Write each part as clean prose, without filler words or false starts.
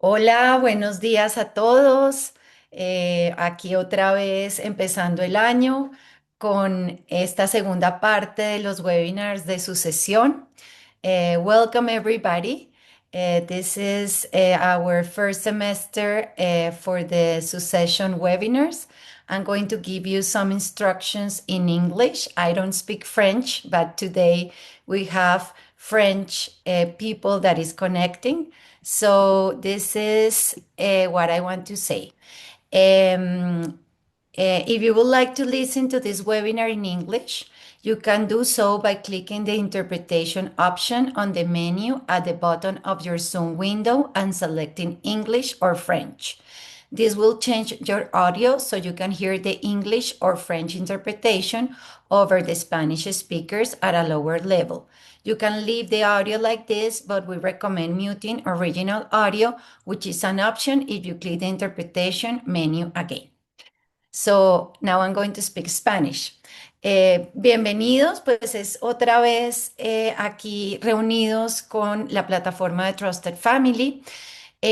Hola, buenos días a todos. Aquí otra vez empezando el año con esta segunda parte de los webinars de sucesión. Welcome everybody. This is our first semester for the succession webinars. I'm going to give you some instructions in English. I don't speak French, but today we have French people that is connecting. So this is what I want to say. If you would like to listen to this webinar in English, you can do so by clicking the interpretation option on the menu at the bottom of your Zoom window and selecting English or French. This will change your audio so you can hear the English or French interpretation over the Spanish speakers at a lower level. You can leave the audio like this, but we recommend muting original audio, which is an option if you click the interpretation menu again. So now I'm going to speak Spanish. Bienvenidos, pues es otra vez aquí reunidos con la plataforma de Trusted Family.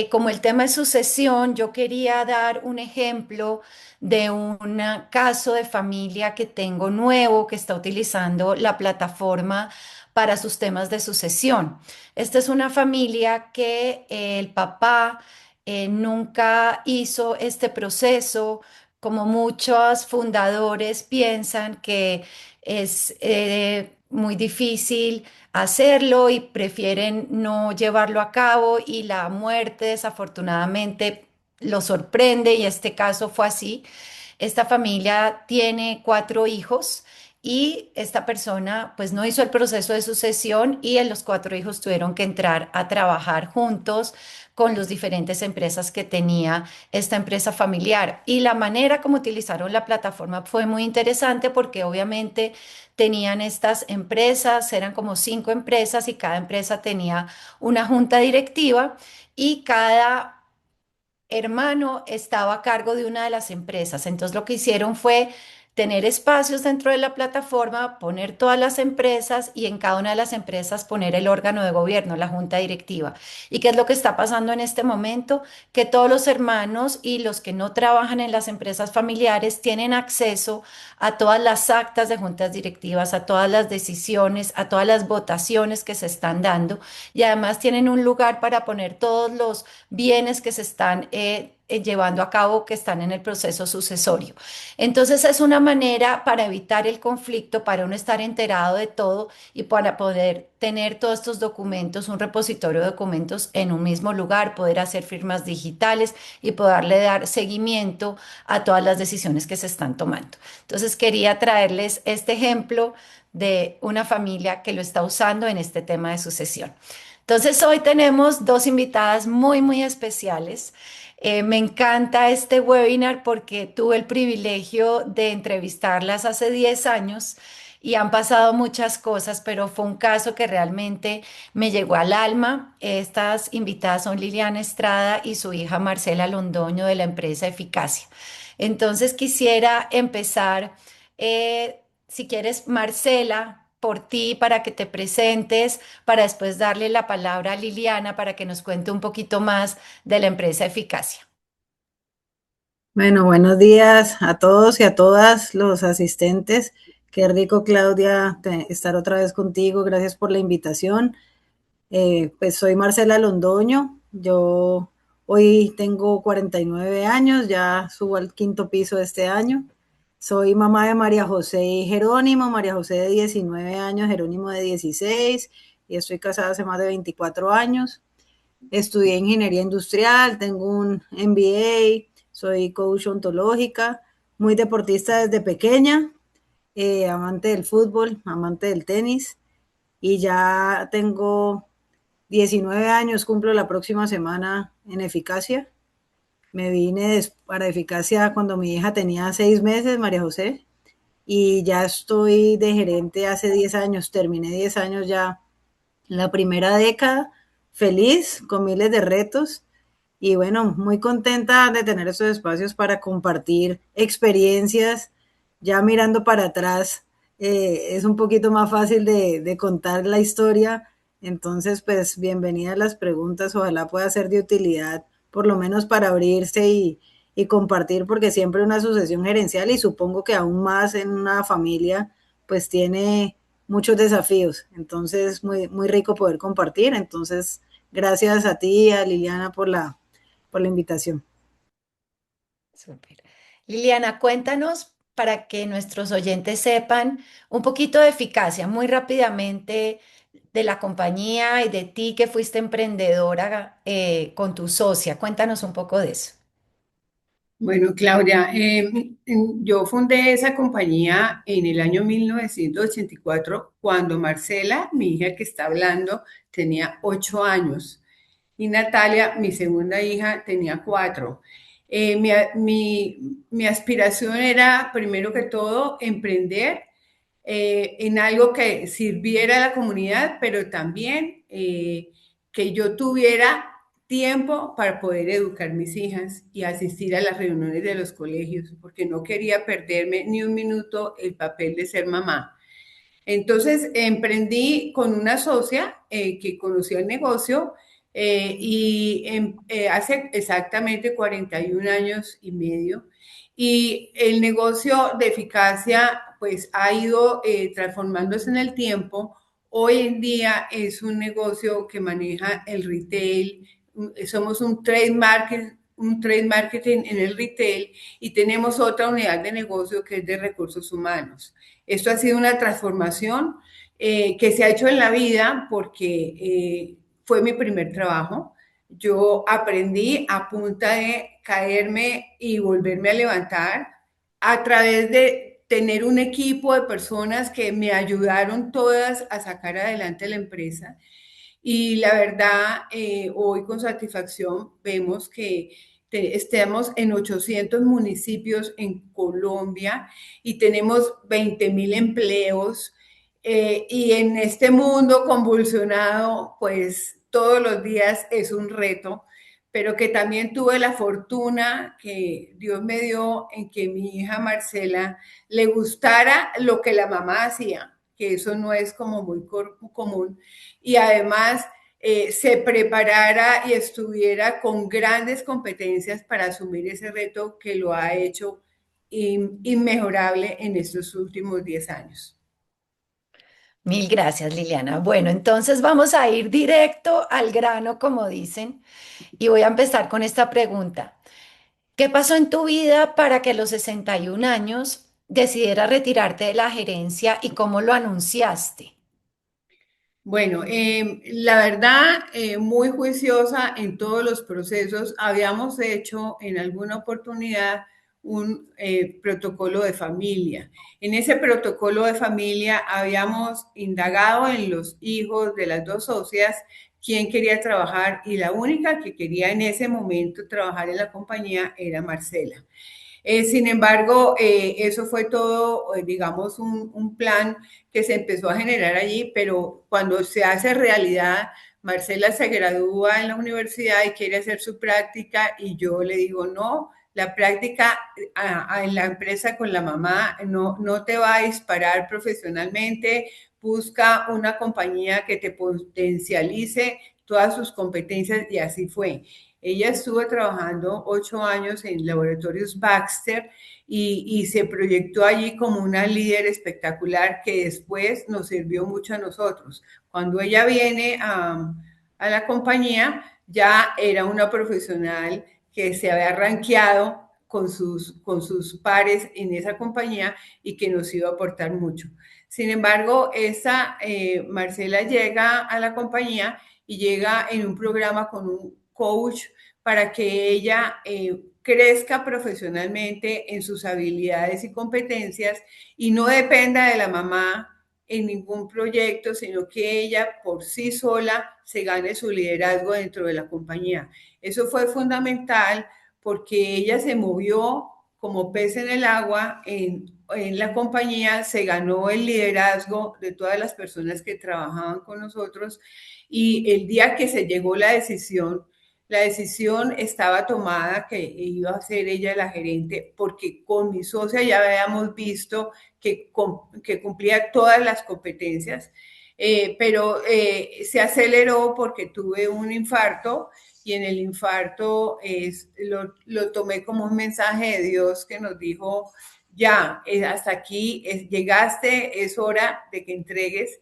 Como el tema es sucesión, yo quería dar un ejemplo de un caso de familia que tengo nuevo que está utilizando la plataforma para sus temas de sucesión. Esta es una familia que el papá nunca hizo este proceso, como muchos fundadores piensan que es muy difícil hacerlo y prefieren no llevarlo a cabo y la muerte desafortunadamente lo sorprende y este caso fue así. Esta familia tiene cuatro hijos y esta persona pues no hizo el proceso de sucesión y los cuatro hijos tuvieron que entrar a trabajar juntos con las diferentes empresas que tenía esta empresa familiar. Y la manera como utilizaron la plataforma fue muy interesante porque obviamente tenían estas empresas, eran como cinco empresas y cada empresa tenía una junta directiva y cada hermano estaba a cargo de una de las empresas. Entonces lo que hicieron fue tener espacios dentro de la plataforma, poner todas las empresas y en cada una de las empresas poner el órgano de gobierno, la junta directiva. ¿Y qué es lo que está pasando en este momento? Que todos los hermanos y los que no trabajan en las empresas familiares tienen acceso a todas las actas de juntas directivas, a todas las decisiones, a todas las votaciones que se están dando y además tienen un lugar para poner todos los bienes que se están llevando a cabo, que están en el proceso sucesorio. Entonces es una manera para evitar el conflicto, para uno estar enterado de todo y para poder tener todos estos documentos, un repositorio de documentos en un mismo lugar, poder hacer firmas digitales y poderle dar seguimiento a todas las decisiones que se están tomando. Entonces quería traerles este ejemplo de una familia que lo está usando en este tema de sucesión. Entonces hoy tenemos dos invitadas muy especiales. Me encanta este webinar porque tuve el privilegio de entrevistarlas hace 10 años y han pasado muchas cosas, pero fue un caso que realmente me llegó al alma. Estas invitadas son Liliana Estrada y su hija Marcela Londoño de la empresa Eficacia. Entonces quisiera empezar, si quieres, Marcela, por ti, para que te presentes, para después darle la palabra a Liliana para que nos cuente un poquito más de la empresa Eficacia. Bueno, buenos días a todos y a todas los asistentes. Qué rico, Claudia, estar otra vez contigo. Gracias por la invitación. Pues soy Marcela Londoño. Yo hoy tengo 49 años, ya subo al quinto piso este año. Soy mamá de María José y Jerónimo, María José de 19 años, Jerónimo de 16, y estoy casada hace más de 24 años. Estudié ingeniería industrial, tengo un MBA, soy coach ontológica, muy deportista desde pequeña, amante del fútbol, amante del tenis, y ya tengo 19 años, cumplo la próxima semana en Eficacia. Me vine para Eficacia cuando mi hija tenía 6 meses, María José, y ya estoy de gerente hace 10 años, terminé 10 años ya la primera década, feliz, con miles de retos y bueno, muy contenta de tener estos espacios para compartir experiencias. Ya mirando para atrás, es un poquito más fácil de contar la historia. Entonces, pues bienvenidas las preguntas, ojalá pueda ser de utilidad por lo menos para abrirse y compartir, porque siempre una sucesión gerencial y supongo que aún más en una familia, pues tiene muchos desafíos. Entonces, muy, muy rico poder compartir. Entonces, gracias a ti y a Liliana por la invitación. Súper. Liliana, cuéntanos para que nuestros oyentes sepan un poquito de eficacia, muy rápidamente, de la compañía y de ti que fuiste emprendedora con tu socia. Cuéntanos un poco de eso. Bueno, Claudia, yo fundé esa compañía en el año 1984 cuando Marcela, mi hija que está hablando, tenía 8 años y Natalia, mi segunda hija, tenía 4. Mi aspiración era, primero que todo, emprender en algo que sirviera a la comunidad, pero también que yo tuviera tiempo para poder educar mis hijas y asistir a las reuniones de los colegios, porque no quería perderme ni un minuto el papel de ser mamá. Entonces emprendí con una socia que conocía el negocio hace exactamente 41 años y medio. Y el negocio de eficacia pues ha ido transformándose en el tiempo. Hoy en día es un negocio que maneja el retail, somos un trade marketing en el retail y tenemos otra unidad de negocio que es de recursos humanos. Esto ha sido una transformación que se ha hecho en la vida porque fue mi primer trabajo. Yo aprendí a punta de caerme y volverme a levantar a través de tener un equipo de personas que me ayudaron todas a sacar adelante la empresa. Y la verdad, hoy con satisfacción vemos que estamos en 800 municipios en Colombia y tenemos 20.000 empleos. Y en este mundo convulsionado, pues todos los días es un reto, pero que también tuve la fortuna que Dios me dio en que mi hija Marcela le gustara lo que la mamá hacía, que eso no es como muy común, y además se preparara y estuviera con grandes competencias para asumir ese reto que lo ha hecho inmejorable en estos últimos 10 años. Mil gracias, Liliana. Bueno, entonces vamos a ir directo al grano, como dicen, y voy a empezar con esta pregunta. ¿Qué pasó en tu vida para que a los 61 años decidieras retirarte de la gerencia y cómo lo anunciaste? Bueno, la verdad, muy juiciosa en todos los procesos. Habíamos hecho en alguna oportunidad un protocolo de familia. En ese protocolo de familia habíamos indagado en los hijos de las dos socias quién quería trabajar y la única que quería en ese momento trabajar en la compañía era Marcela. Sin embargo, eso fue todo, digamos, un plan que se empezó a generar allí, pero cuando se hace realidad, Marcela se gradúa en la universidad y quiere hacer su práctica y yo le digo, no, la práctica en la empresa con la mamá no te va a disparar profesionalmente, busca una compañía que te potencialice todas sus competencias y así fue. Ella estuvo trabajando 8 años en Laboratorios Baxter y se proyectó allí como una líder espectacular que después nos sirvió mucho a nosotros. Cuando ella viene a la compañía, ya era una profesional que se había rankeado con sus pares en esa compañía y que nos iba a aportar mucho. Sin embargo, Marcela llega a la compañía y llega en un programa con un coach para que ella crezca profesionalmente en sus habilidades y competencias y no dependa de la mamá en ningún proyecto, sino que ella por sí sola se gane su liderazgo dentro de la compañía. Eso fue fundamental porque ella se movió como pez en el agua en la compañía, se ganó el liderazgo de todas las personas que trabajaban con nosotros y el día que se llegó la decisión estaba tomada que iba a ser ella la gerente porque con mi socia ya habíamos visto que cumplía todas las competencias, pero se aceleró porque tuve un infarto y en el infarto lo tomé como un mensaje de Dios que nos dijo, ya, hasta aquí, llegaste, es hora de que entregues,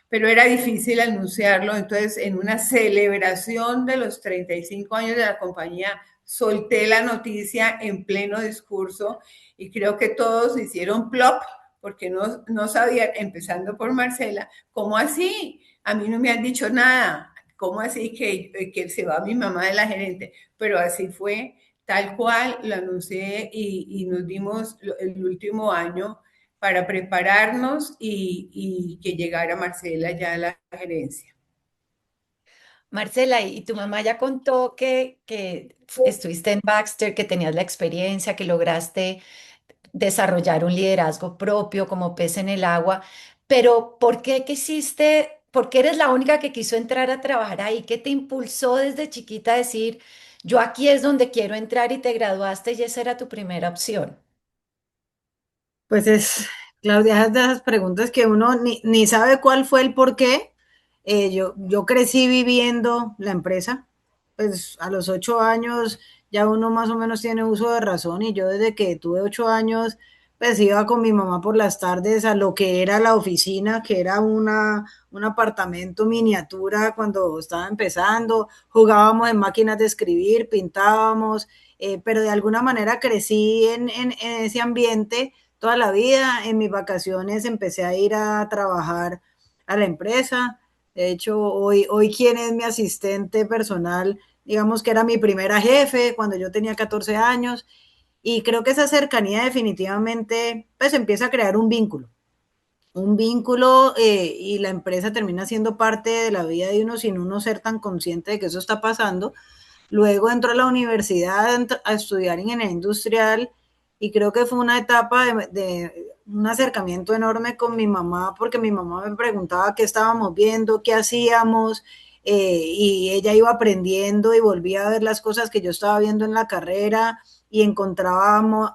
pero era difícil anunciarlo, entonces en una celebración de los 35 años de la compañía, solté la noticia en pleno discurso y creo que todos hicieron plop porque no sabían, empezando por Marcela, ¿cómo así? A mí no me han dicho nada. ¿Cómo así que se va mi mamá de la gerente? Pero así fue, tal cual lo anuncié y nos dimos el último año para prepararnos y que llegara Marcela ya a la gerencia. Marcela, y tu mamá ya contó que estuviste en Baxter, que tenías la experiencia, que lograste desarrollar un liderazgo propio como pez en el agua, pero ¿por qué quisiste, por qué eres la única que quiso entrar a trabajar ahí? ¿Qué te impulsó desde chiquita a decir, yo aquí es donde quiero entrar y te graduaste y esa era tu primera opción? Pues Claudia, es de esas preguntas que uno ni sabe cuál fue el por qué. Yo crecí viviendo la empresa, pues a los 8 años ya uno más o menos tiene uso de razón y yo desde que tuve 8 años, pues iba con mi mamá por las tardes a lo que era la oficina, que era un apartamento miniatura cuando estaba empezando, jugábamos en máquinas de escribir, pintábamos, pero de alguna manera crecí en ese ambiente toda la vida. En mis vacaciones empecé a ir a trabajar a la empresa. De hecho, hoy quien es mi asistente personal, digamos que era mi primera jefe cuando yo tenía 14 años. Y creo que esa cercanía definitivamente pues empieza a crear un vínculo y la empresa termina siendo parte de la vida de uno sin uno ser tan consciente de que eso está pasando. Luego entró a la universidad a estudiar ingeniería industrial y creo que fue una etapa de un acercamiento enorme con mi mamá porque mi mamá me preguntaba qué estábamos viendo, qué hacíamos y ella iba aprendiendo y volvía a ver las cosas que yo estaba viendo en la carrera y encontrábamos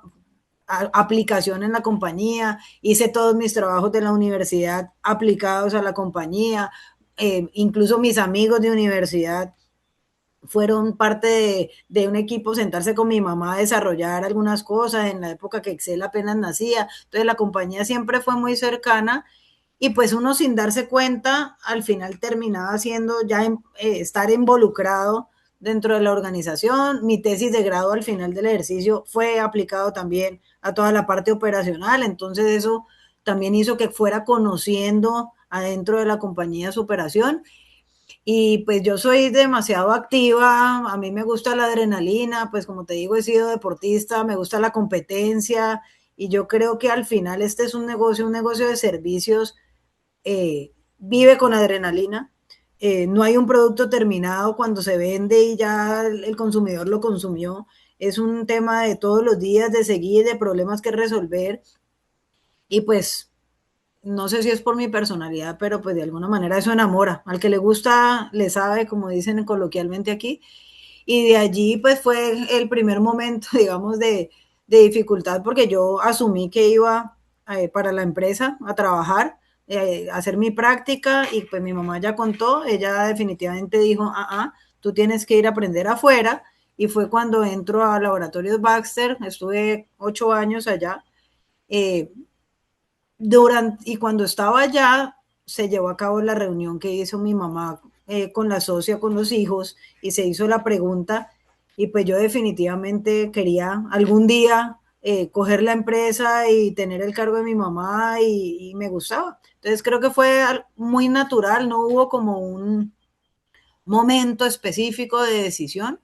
aplicación en la compañía, hice todos mis trabajos de la universidad aplicados a la compañía, incluso mis amigos de universidad fueron parte de un equipo, sentarse con mi mamá a desarrollar algunas cosas en la época que Excel apenas nacía. Entonces la compañía siempre fue muy cercana y pues uno sin darse cuenta al final terminaba siendo ya estar involucrado dentro de la organización. Mi tesis de grado al final del ejercicio fue aplicado también a toda la parte operacional, entonces eso también hizo que fuera conociendo adentro de la compañía su operación y pues yo soy demasiado activa, a mí me gusta la adrenalina, pues como te digo, he sido deportista, me gusta la competencia y yo creo que al final este es un negocio de servicios, vive con adrenalina. No hay un producto terminado cuando se vende y ya el consumidor lo consumió. Es un tema de todos los días, de seguir, de problemas que resolver y pues no sé si es por mi personalidad, pero pues de alguna manera eso enamora. Al que le gusta, le sabe, como dicen coloquialmente aquí. Y de allí pues fue el primer momento, digamos, de dificultad porque yo asumí que iba para la empresa a trabajar, a hacer mi práctica y pues mi mamá ya contó, ella definitivamente dijo, tú tienes que ir a aprender afuera. Y fue cuando entro a Laboratorios Baxter, estuve 8 años allá. Eh, y cuando estaba allá, se llevó a cabo la reunión que hizo mi mamá con la socia, con los hijos, y se hizo la pregunta, y pues yo definitivamente quería algún día coger la empresa y tener el cargo de mi mamá y me gustaba. Entonces creo que fue muy natural, no hubo como un momento específico de decisión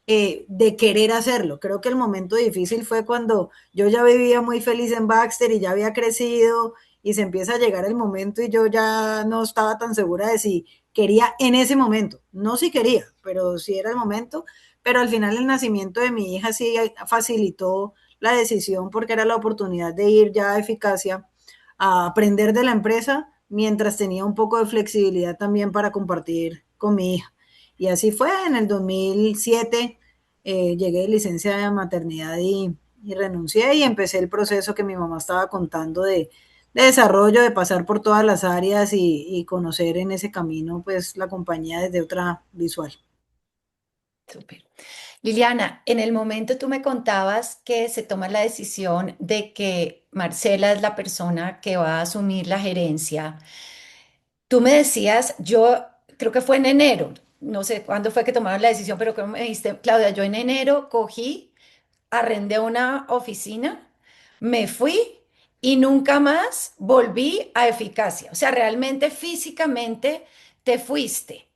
de querer hacerlo. Creo que el momento difícil fue cuando yo ya vivía muy feliz en Baxter y ya había crecido y se empieza a llegar el momento y yo ya no estaba tan segura de si quería en ese momento. No si quería, pero si era el momento. Pero al final el nacimiento de mi hija sí facilitó la decisión porque era la oportunidad de ir ya a eficacia a aprender de la empresa mientras tenía un poco de flexibilidad también para compartir con mi hija. Y así fue, en el 2007 llegué de licencia de maternidad y renuncié y empecé el proceso que mi mamá estaba contando de desarrollo, de pasar por todas las áreas y conocer en ese camino pues la compañía desde otra visual. Súper. Liliana, en el momento tú me contabas que se toma la decisión de que Marcela es la persona que va a asumir la gerencia. Tú me decías, yo creo que fue en enero, no sé cuándo fue que tomaron la decisión, pero creo que me dijiste, Claudia, yo en enero cogí, arrendé una oficina, me fui y nunca más volví a Eficacia. O sea, realmente físicamente te fuiste.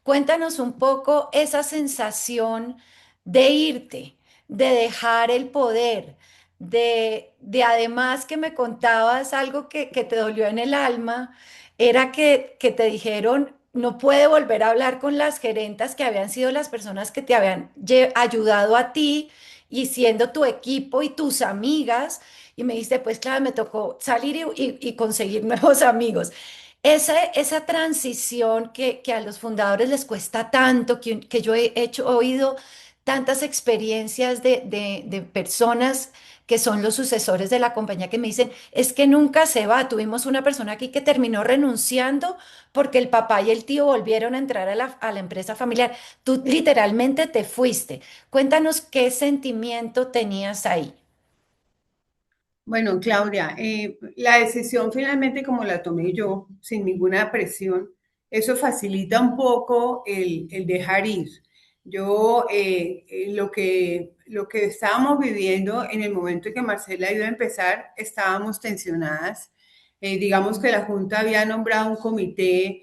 Cuéntanos un poco esa sensación de irte, de dejar el poder, de además que me contabas algo que te dolió en el alma, era que te dijeron, no puede volver a hablar con las gerentas que habían sido las personas que te habían ayudado a ti y siendo tu equipo y tus amigas. Y me dijiste, pues claro, me tocó salir y conseguir nuevos amigos. Esa transición que a los fundadores les cuesta tanto, que yo he oído tantas experiencias de personas que son los sucesores de la compañía que me dicen, es que nunca se va. Tuvimos una persona aquí que terminó renunciando porque el papá y el tío volvieron a entrar a la empresa familiar. Tú literalmente te fuiste. Cuéntanos qué sentimiento tenías ahí. Bueno, Claudia, la decisión finalmente como la tomé yo, sin ninguna presión, eso facilita un poco el dejar ir. Yo, lo que estábamos viviendo en el momento en que Marcela iba a empezar, estábamos tensionadas. Digamos que la Junta había nombrado un comité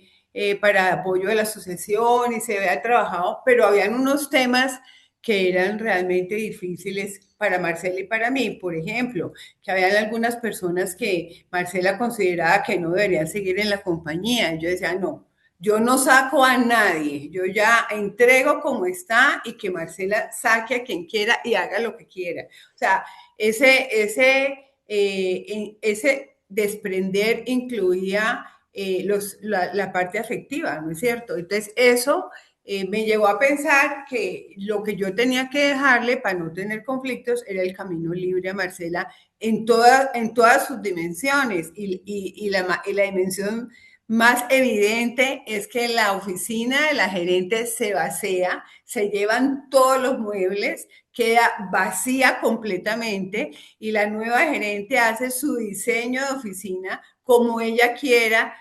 para apoyo de la asociación y se había trabajado, pero habían unos temas que eran realmente difíciles para Marcela y para mí. Por ejemplo, que habían algunas personas que Marcela consideraba que no deberían seguir en la compañía. Yo decía, no, yo no saco a nadie, yo ya entrego como está y que Marcela saque a quien quiera y haga lo que quiera. O sea, ese desprender incluía la parte afectiva, ¿no es cierto? Entonces, eso me llevó a pensar que lo que yo tenía que dejarle para no tener conflictos era el camino libre a Marcela en todas sus dimensiones. Y la dimensión más evidente es que la oficina de la gerente se vacía, se llevan todos los muebles, queda vacía completamente y la nueva gerente hace su diseño de oficina como ella quiera,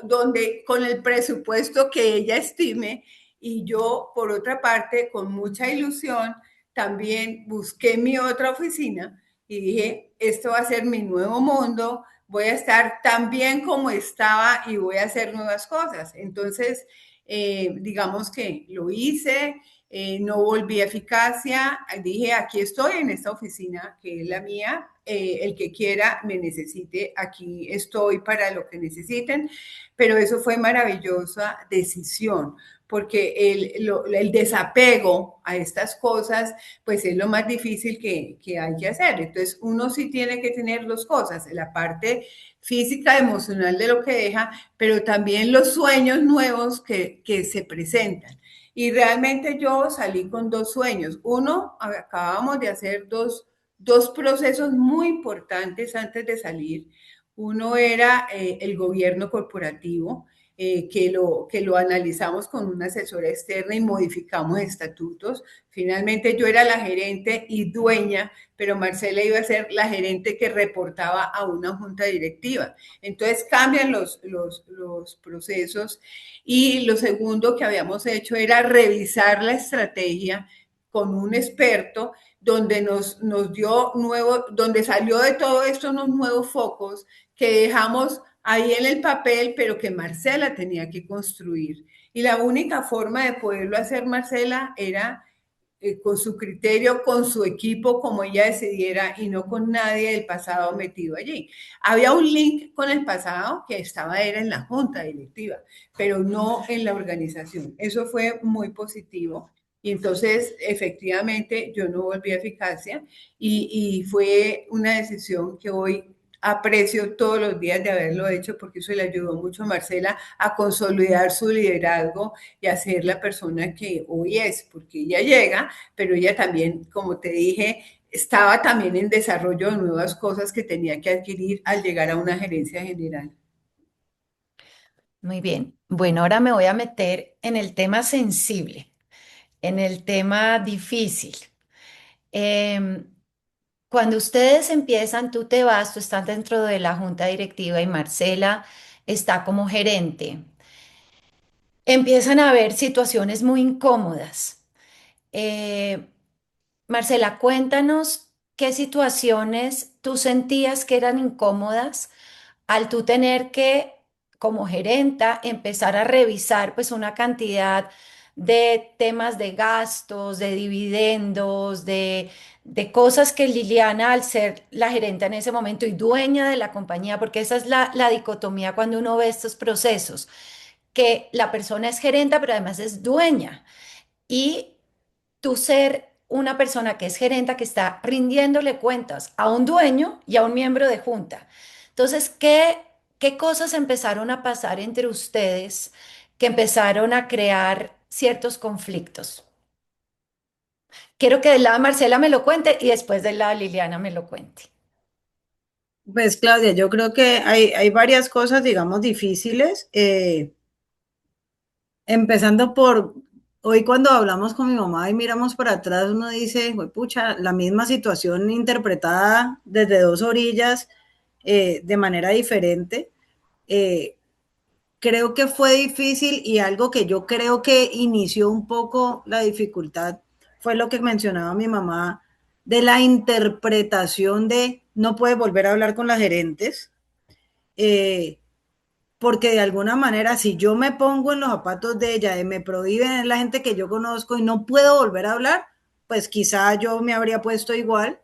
donde con el presupuesto que ella estime. Y yo, por otra parte, con mucha ilusión, también busqué mi otra oficina y dije, esto va a ser mi nuevo mundo, voy a estar tan bien como estaba y voy a hacer nuevas cosas. Entonces, digamos que lo hice, no volví a eficacia, dije, aquí estoy en esta oficina que es la mía, el que quiera me necesite, aquí estoy para lo que necesiten, pero eso fue maravillosa decisión porque el desapego a estas cosas, pues es lo más difícil que hay que hacer. Entonces, uno sí tiene que tener dos cosas, la parte física, emocional de lo que deja, pero también los sueños nuevos que se presentan. Y realmente yo salí con dos sueños. Uno, acabamos de hacer dos procesos muy importantes antes de salir. Uno era el gobierno corporativo, que lo analizamos con una asesora externa y modificamos estatutos. Finalmente yo era la gerente y dueña, pero Marcela iba a ser la gerente que reportaba a una junta directiva. Entonces cambian los procesos y lo segundo que habíamos hecho era revisar la estrategia con un experto donde nos dio nuevo, donde salió de todo esto unos nuevos focos que dejamos ahí en el papel, pero que Marcela tenía que construir. Y la única forma de poderlo hacer Marcela era con su criterio, con su equipo, como ella decidiera, y no con nadie del pasado metido allí. Había un link con el pasado que era en la junta directiva, pero no en la organización. Eso fue muy positivo. Y entonces, efectivamente, yo no volví a eficacia y fue una decisión que hoy aprecio todos los días de haberlo hecho porque eso le ayudó mucho a Marcela a consolidar su liderazgo y a ser la persona que hoy es, porque ella llega, pero ella también, como te dije, estaba también en desarrollo de nuevas cosas que tenía que adquirir al llegar a una gerencia general. Muy bien. Bueno, ahora me voy a meter en el tema sensible. en el tema difícil. Em, Cuando ustedes empiezan, tú te vas, tú estás dentro de la junta directiva y Marcela está como gerente. Empiezan a haber situaciones muy incómodas. Eh, Marcela, cuéntanos qué situaciones tú sentías que eran incómodas al tú tener que, como gerenta, empezar a revisar pues una cantidad de temas de gastos, de dividendos, de cosas que Liliana, al ser la gerenta en ese momento y dueña de la compañía, porque esa es la dicotomía cuando uno ve estos procesos, que la persona es gerenta, pero además es dueña. Y tú ser una persona que es gerenta que está rindiéndole cuentas a un dueño y a un miembro de junta. Entonces, ¿qué cosas empezaron a pasar entre ustedes que empezaron a crear ciertos conflictos? Quiero que del lado de Marcela me lo cuente y después del lado de Liliana me lo cuente. Pues Claudia, yo creo que hay varias cosas, digamos, difíciles. Empezando por hoy cuando hablamos con mi mamá y miramos para atrás, uno dice, pucha, la misma situación interpretada desde dos orillas de manera diferente. Eh, Creo que fue difícil y algo que yo creo que inició un poco la dificultad fue lo que mencionaba mi mamá de la interpretación de no puede volver a hablar con las gerentes. Eh, Porque de alguna manera, si yo me pongo en los zapatos de ella, y me prohíben, es la gente que yo conozco y no puedo volver a hablar, pues quizá yo me habría puesto igual,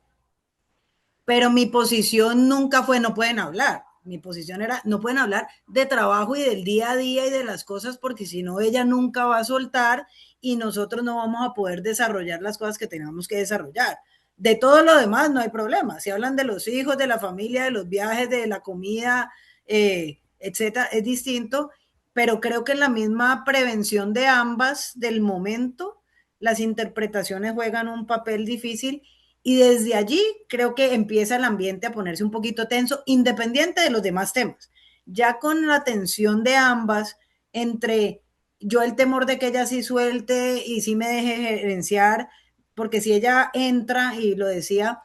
pero mi posición nunca fue no pueden hablar. Mi posición era no pueden hablar de trabajo y del día a día y de las cosas, porque si no, ella nunca va a soltar y nosotros no vamos a poder desarrollar las cosas que tenemos que desarrollar. De todo lo demás no hay problema. Si hablan de los hijos, de la familia, de los viajes, de la comida, etcétera, es distinto, pero creo que en la misma prevención de ambas del momento, las interpretaciones juegan un papel difícil y desde allí creo que empieza el ambiente a ponerse un poquito tenso, independiente de los demás temas. Ya con la tensión de ambas, entre yo el temor de que ella sí suelte y sí me deje gerenciar, porque si ella entra y lo decía,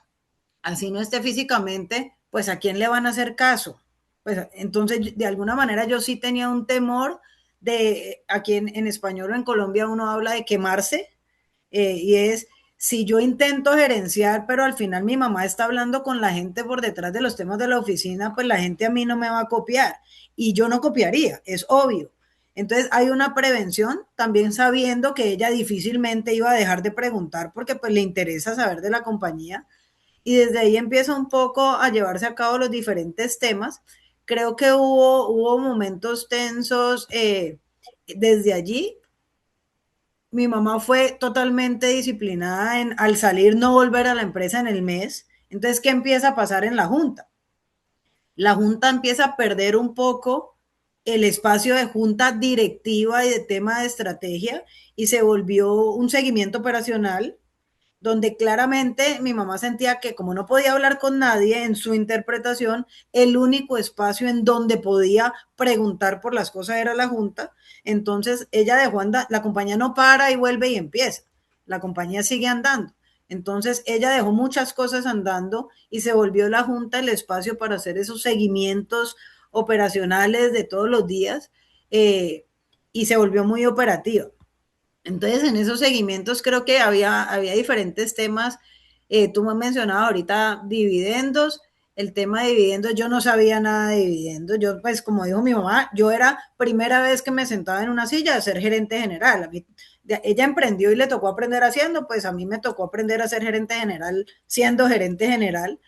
así no esté físicamente, pues a quién le van a hacer caso. Pues entonces, de alguna manera yo sí tenía un temor de, aquí en español o en Colombia uno habla de quemarse, y es, si yo intento gerenciar, pero al final mi mamá está hablando con la gente por detrás de los temas de la oficina, pues la gente a mí no me va a copiar y yo no copiaría, es obvio. Entonces hay una prevención, también sabiendo que ella difícilmente iba a dejar de preguntar porque pues le interesa saber de la compañía y desde ahí empieza un poco a llevarse a cabo los diferentes temas. Creo que hubo momentos tensos desde allí. Mi mamá fue totalmente disciplinada en al salir no volver a la empresa en el mes. Entonces, ¿qué empieza a pasar en la junta? La junta empieza a perder un poco el espacio de junta directiva y de tema de estrategia y se volvió un seguimiento operacional donde claramente mi mamá sentía que como no podía hablar con nadie en su interpretación, el único espacio en donde podía preguntar por las cosas era la junta. Entonces ella dejó andar, la compañía no para y vuelve y empieza, la compañía sigue andando. Entonces ella dejó muchas cosas andando y se volvió la junta el espacio para hacer esos seguimientos operacionales de todos los días, y se volvió muy operativa. Entonces, en esos seguimientos creo que había diferentes temas. Tú me mencionabas ahorita dividendos. El tema de dividendos, yo no sabía nada de dividendos. Yo, pues, como dijo mi mamá, yo era primera vez que me sentaba en una silla de ser gerente general. Ella emprendió y le tocó aprender haciendo, pues a mí me tocó aprender a ser gerente general siendo gerente general.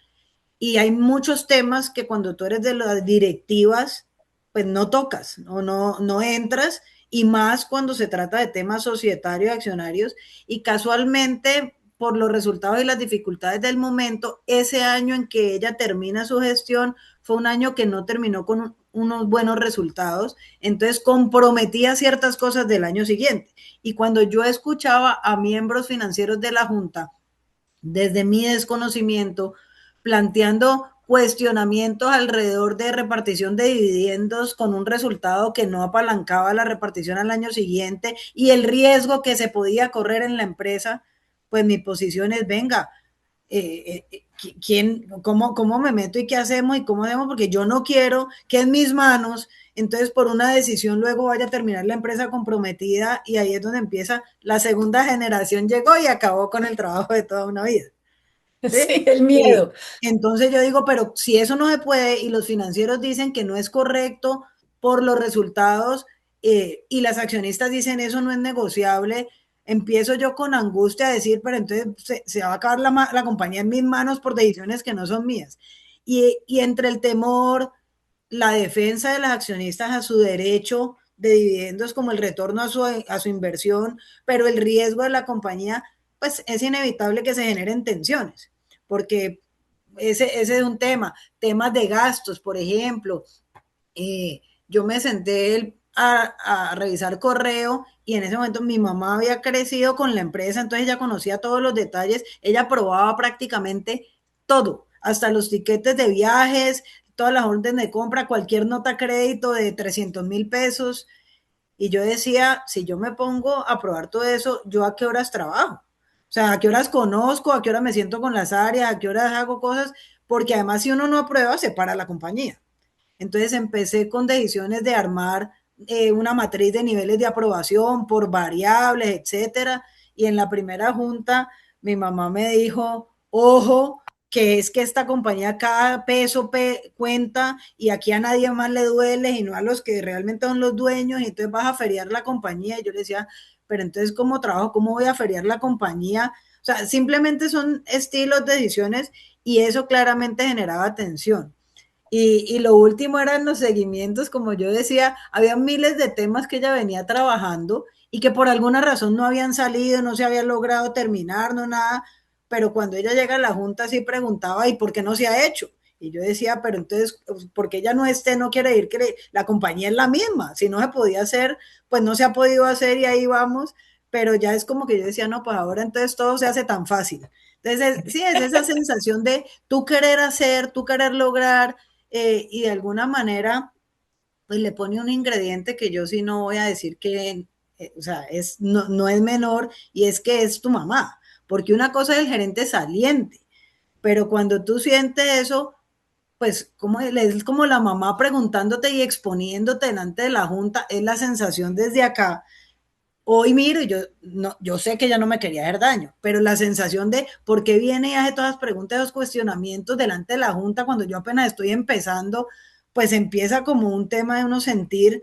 Y hay muchos temas que cuando tú eres de las directivas, pues no tocas o no entras, y más cuando se trata de temas societarios, accionarios, y casualmente por los resultados y las dificultades del momento, ese año en que ella termina su gestión fue un año que no terminó con unos buenos resultados, entonces comprometía ciertas cosas del año siguiente. Y cuando yo escuchaba a miembros financieros de la Junta, desde mi desconocimiento, planteando cuestionamientos alrededor de repartición de dividendos con un resultado que no apalancaba la repartición al año siguiente y el riesgo que se podía correr en la empresa, pues mi posición es, venga, cómo me meto y qué hacemos y cómo hacemos, porque yo no quiero que en mis manos, entonces por una decisión luego vaya a terminar la empresa comprometida y ahí es donde empieza la segunda generación llegó y acabó con el trabajo de toda una vida. ¿Sí? Sí, el miedo. Entonces yo digo, pero si eso no se puede y los financieros dicen que no es correcto por los resultados y las accionistas dicen eso no es negociable, empiezo yo con angustia a decir, pero entonces se va a acabar la compañía en mis manos por decisiones que no son mías. Y entre el temor, la defensa de las accionistas a su derecho de dividendos como el retorno a su inversión, pero el riesgo de la compañía, pues es inevitable que se generen tensiones, porque ese es un tema. Temas de gastos, por ejemplo, yo me senté a revisar correo y en ese momento mi mamá había crecido con la empresa, entonces ella conocía todos los detalles, ella probaba prácticamente todo, hasta los tiquetes de viajes, todas las órdenes de compra, cualquier nota crédito de 300,000 pesos. Y yo decía, si yo me pongo a probar todo eso, ¿yo a qué horas trabajo? O sea, ¿a qué horas conozco? ¿A qué horas me siento con las áreas? ¿A qué horas hago cosas? Porque además si uno no aprueba, se para la compañía. Entonces empecé con decisiones de armar una matriz de niveles de aprobación por variables, etcétera. Y en la primera junta mi mamá me dijo, ojo, que es que esta compañía cada peso cuenta y aquí a nadie más le duele y no a los que realmente son los dueños y entonces vas a feriar la compañía. Y yo le decía, pero entonces ¿cómo trabajo? ¿Cómo voy a feriar la compañía? O sea, simplemente son estilos, decisiones y eso claramente generaba tensión. Y lo último eran los seguimientos, como yo decía, había miles de temas que ella venía trabajando y que por alguna razón no habían salido, no se había logrado terminar, no nada, pero cuando ella llega a la junta sí preguntaba, ¿y por qué no se ha hecho? Y yo decía, pero entonces, porque ella no esté, no quiere decir que la compañía es la misma, si no se podía hacer, pues no se ha podido hacer y ahí vamos, pero ya es como que yo decía, no, pues ahora entonces todo se hace tan fácil. Entonces, sí, es esa sensación de tú querer hacer, tú querer lograr, y de alguna manera, pues le pone un ingrediente que yo sí no voy a decir que, o sea, no es menor, y es que es tu mamá, porque una cosa es el gerente saliente, pero cuando tú sientes eso, pues como, es como la mamá preguntándote y exponiéndote delante de la junta, es la sensación desde acá. Hoy miro y yo, no, yo sé que ella no me quería hacer daño, pero la sensación de por qué viene y hace todas las preguntas, los cuestionamientos delante de la Junta cuando yo apenas estoy empezando, pues empieza como un tema de uno sentir,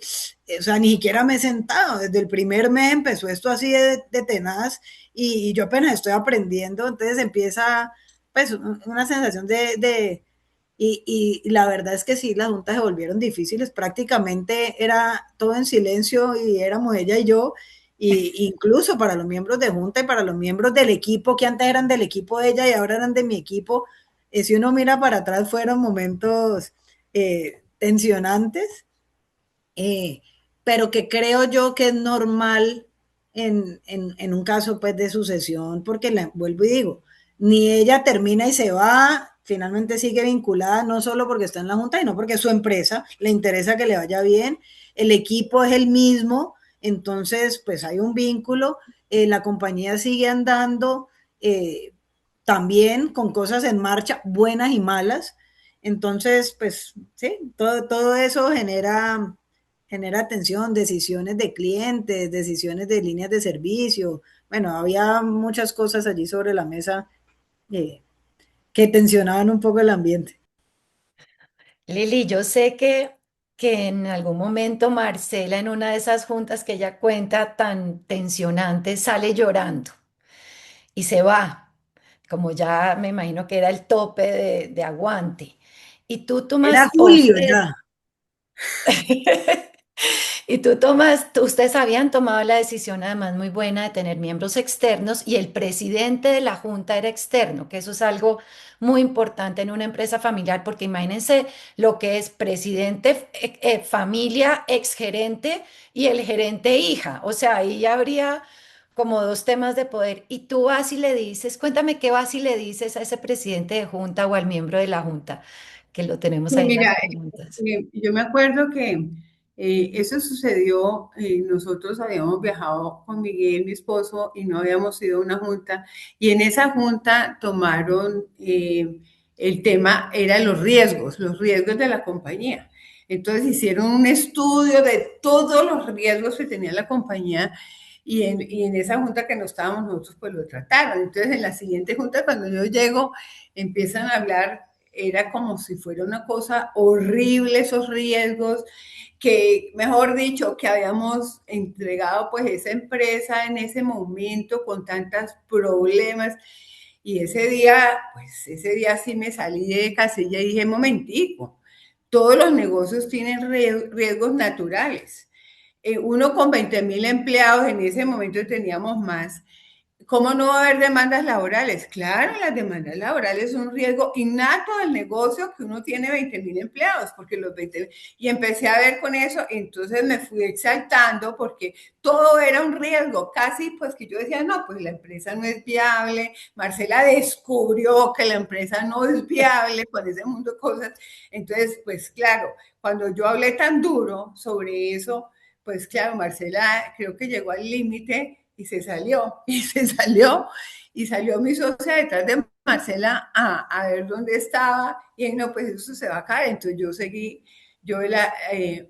o sea, ni siquiera me he sentado, desde el primer mes empezó esto así de tenaz y yo apenas estoy aprendiendo, entonces empieza pues una sensación y la verdad es que sí, las juntas se volvieron difíciles, prácticamente era todo en silencio y éramos ella y yo, y incluso para los miembros de junta y para los miembros del equipo, que antes eran del equipo de ella y ahora eran de mi equipo, si uno mira para atrás fueron momentos tensionantes, eh, pero que creo yo que es normal en un caso pues de sucesión, porque vuelvo y digo, ni ella termina y se va, finalmente sigue vinculada, no solo porque está en la junta, sino porque es su empresa, le interesa que le vaya bien, el equipo es el mismo, entonces pues hay un vínculo, la compañía sigue andando también con cosas en marcha, buenas y malas, entonces pues sí, todo eso genera atención, decisiones de clientes, decisiones de líneas de servicio. Bueno, había muchas cosas allí sobre la mesa eh, que tensionaban un poco el ambiente. Lili, yo sé que en algún momento Marcela en una de esas juntas que ella cuenta tan tensionante sale llorando y se va, como ya me imagino que era el tope de aguante. Y tú Era tomas, o julio usted, ya. y tú tomas, ustedes habían tomado la decisión además muy buena de tener miembros externos y el presidente de la junta era externo, que eso es algo muy importante en una empresa familiar, porque imagínense lo que es presidente, familia, exgerente y el gerente hija. O sea, ahí ya habría como dos temas de poder y tú vas y le dices, cuéntame qué vas y le dices a ese presidente de junta o al miembro de la junta, que lo tenemos Sí, ahí en las mira, preguntas. yo me acuerdo que eso sucedió, nosotros habíamos viajado con Miguel, mi esposo, y no habíamos ido a una junta, y en esa junta tomaron el tema, eran los riesgos de la compañía. Entonces hicieron un estudio de todos los riesgos que tenía la compañía y en esa junta que no estábamos nosotros, pues lo trataron. Entonces en la siguiente junta, cuando yo llego, empiezan a hablar, era como si fuera una cosa horrible esos riesgos, que mejor dicho, que habíamos entregado pues esa empresa en ese momento con tantos problemas. Y ese día sí me salí de casilla y dije, momentico, todos los negocios tienen riesgos naturales. Uno con 20.000 empleados, en ese momento teníamos más. ¿Cómo no va a haber demandas laborales? Claro, las demandas laborales son un riesgo innato del negocio que uno tiene 20.000 empleados, porque los 20 y empecé a ver con eso, entonces me fui exaltando porque todo era un riesgo, casi pues que yo decía, no, pues la empresa no es viable, Marcela descubrió que la empresa no es viable con ese mundo de cosas, entonces pues claro, cuando yo hablé tan duro sobre eso, pues claro, Marcela creo que llegó al límite y se salió, y se salió, y salió mi socia detrás de Marcela a ver dónde estaba, y no, pues eso se va a caer, entonces yo seguí,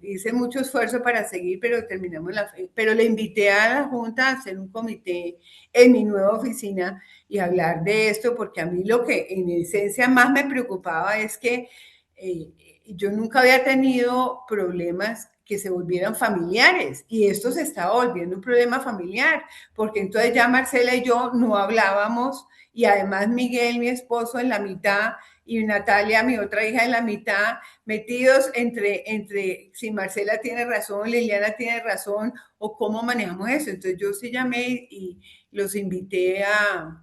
hice mucho esfuerzo para seguir, pero terminamos pero le invité a la Junta a hacer un comité en mi nueva oficina y hablar de esto, porque a mí lo que en esencia más me preocupaba es que eh, yo nunca había tenido problemas que se volvieran familiares y esto se estaba volviendo un problema familiar, porque entonces ya Marcela y yo no hablábamos y además Miguel, mi esposo, en la mitad y Natalia, mi otra hija, en la mitad, metidos entre si Marcela tiene razón, Liliana tiene razón o cómo manejamos eso. Entonces yo sí llamé y los invité a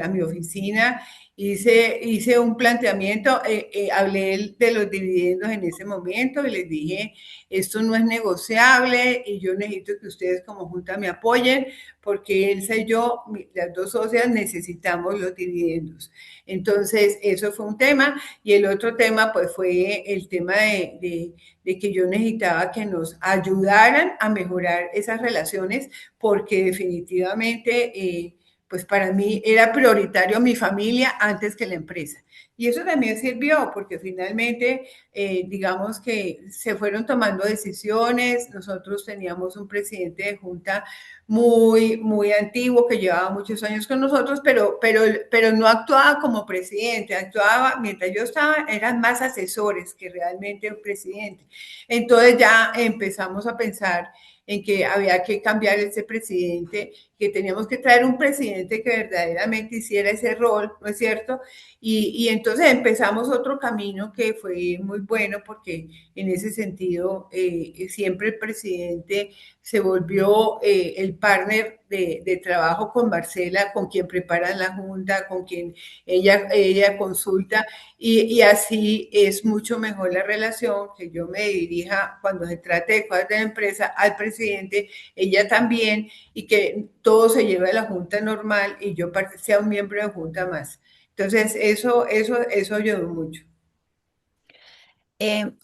mi oficina, hice un planteamiento, hablé de los dividendos en ese momento y les dije, esto no es negociable y yo necesito que ustedes como junta me apoyen porque Elsa y yo, las dos socias, necesitamos los dividendos. Entonces, eso fue un tema y el otro tema pues fue el tema de que yo necesitaba que nos ayudaran a mejorar esas relaciones porque definitivamente pues para mí era prioritario mi familia antes que la empresa. Y eso también sirvió porque finalmente, digamos que se fueron tomando decisiones. Nosotros teníamos un presidente de junta muy antiguo que llevaba muchos años con nosotros, pero no actuaba como presidente, actuaba, mientras yo estaba, eran más asesores que realmente un presidente. Entonces ya empezamos a pensar en que había que cambiar ese presidente, que teníamos que traer un presidente que verdaderamente hiciera ese rol, ¿no es cierto? Y entonces empezamos otro camino que fue muy bueno porque en ese sentido siempre el presidente se volvió el partner de trabajo con Marcela, con quien prepara la junta, con quien ella consulta y así es mucho mejor la relación que yo me dirija cuando se trate de cosas de la empresa al presidente, ella también, y que todo se lleve a la junta normal y yo sea un miembro de junta más. Entonces, eso ayudó mucho.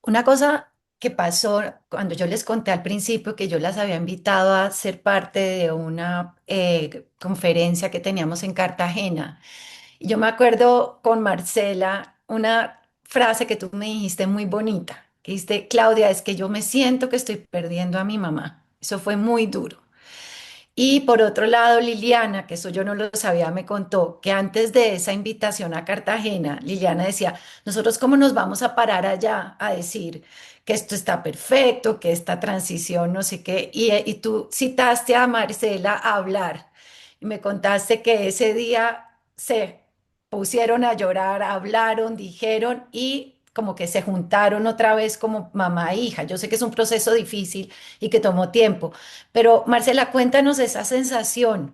Una cosa que pasó cuando yo les conté al principio que yo las había invitado a ser parte de una conferencia que teníamos en Cartagena. Y yo me acuerdo con Marcela una frase que tú me dijiste muy bonita, que dijiste, Claudia, es que yo me siento que estoy perdiendo a mi mamá. Eso fue muy duro. Y por otro lado, Liliana, que eso yo no lo sabía, me contó que antes de esa invitación a Cartagena, Liliana decía, nosotros cómo nos vamos a parar allá a decir que esto está perfecto, que esta transición, no sé qué, y tú citaste a Marcela a hablar y me contaste que ese día se pusieron a llorar, hablaron, dijeron y como que se juntaron otra vez como mamá e hija. Yo sé que es un proceso difícil y que tomó tiempo. Pero Marcela, cuéntanos esa sensación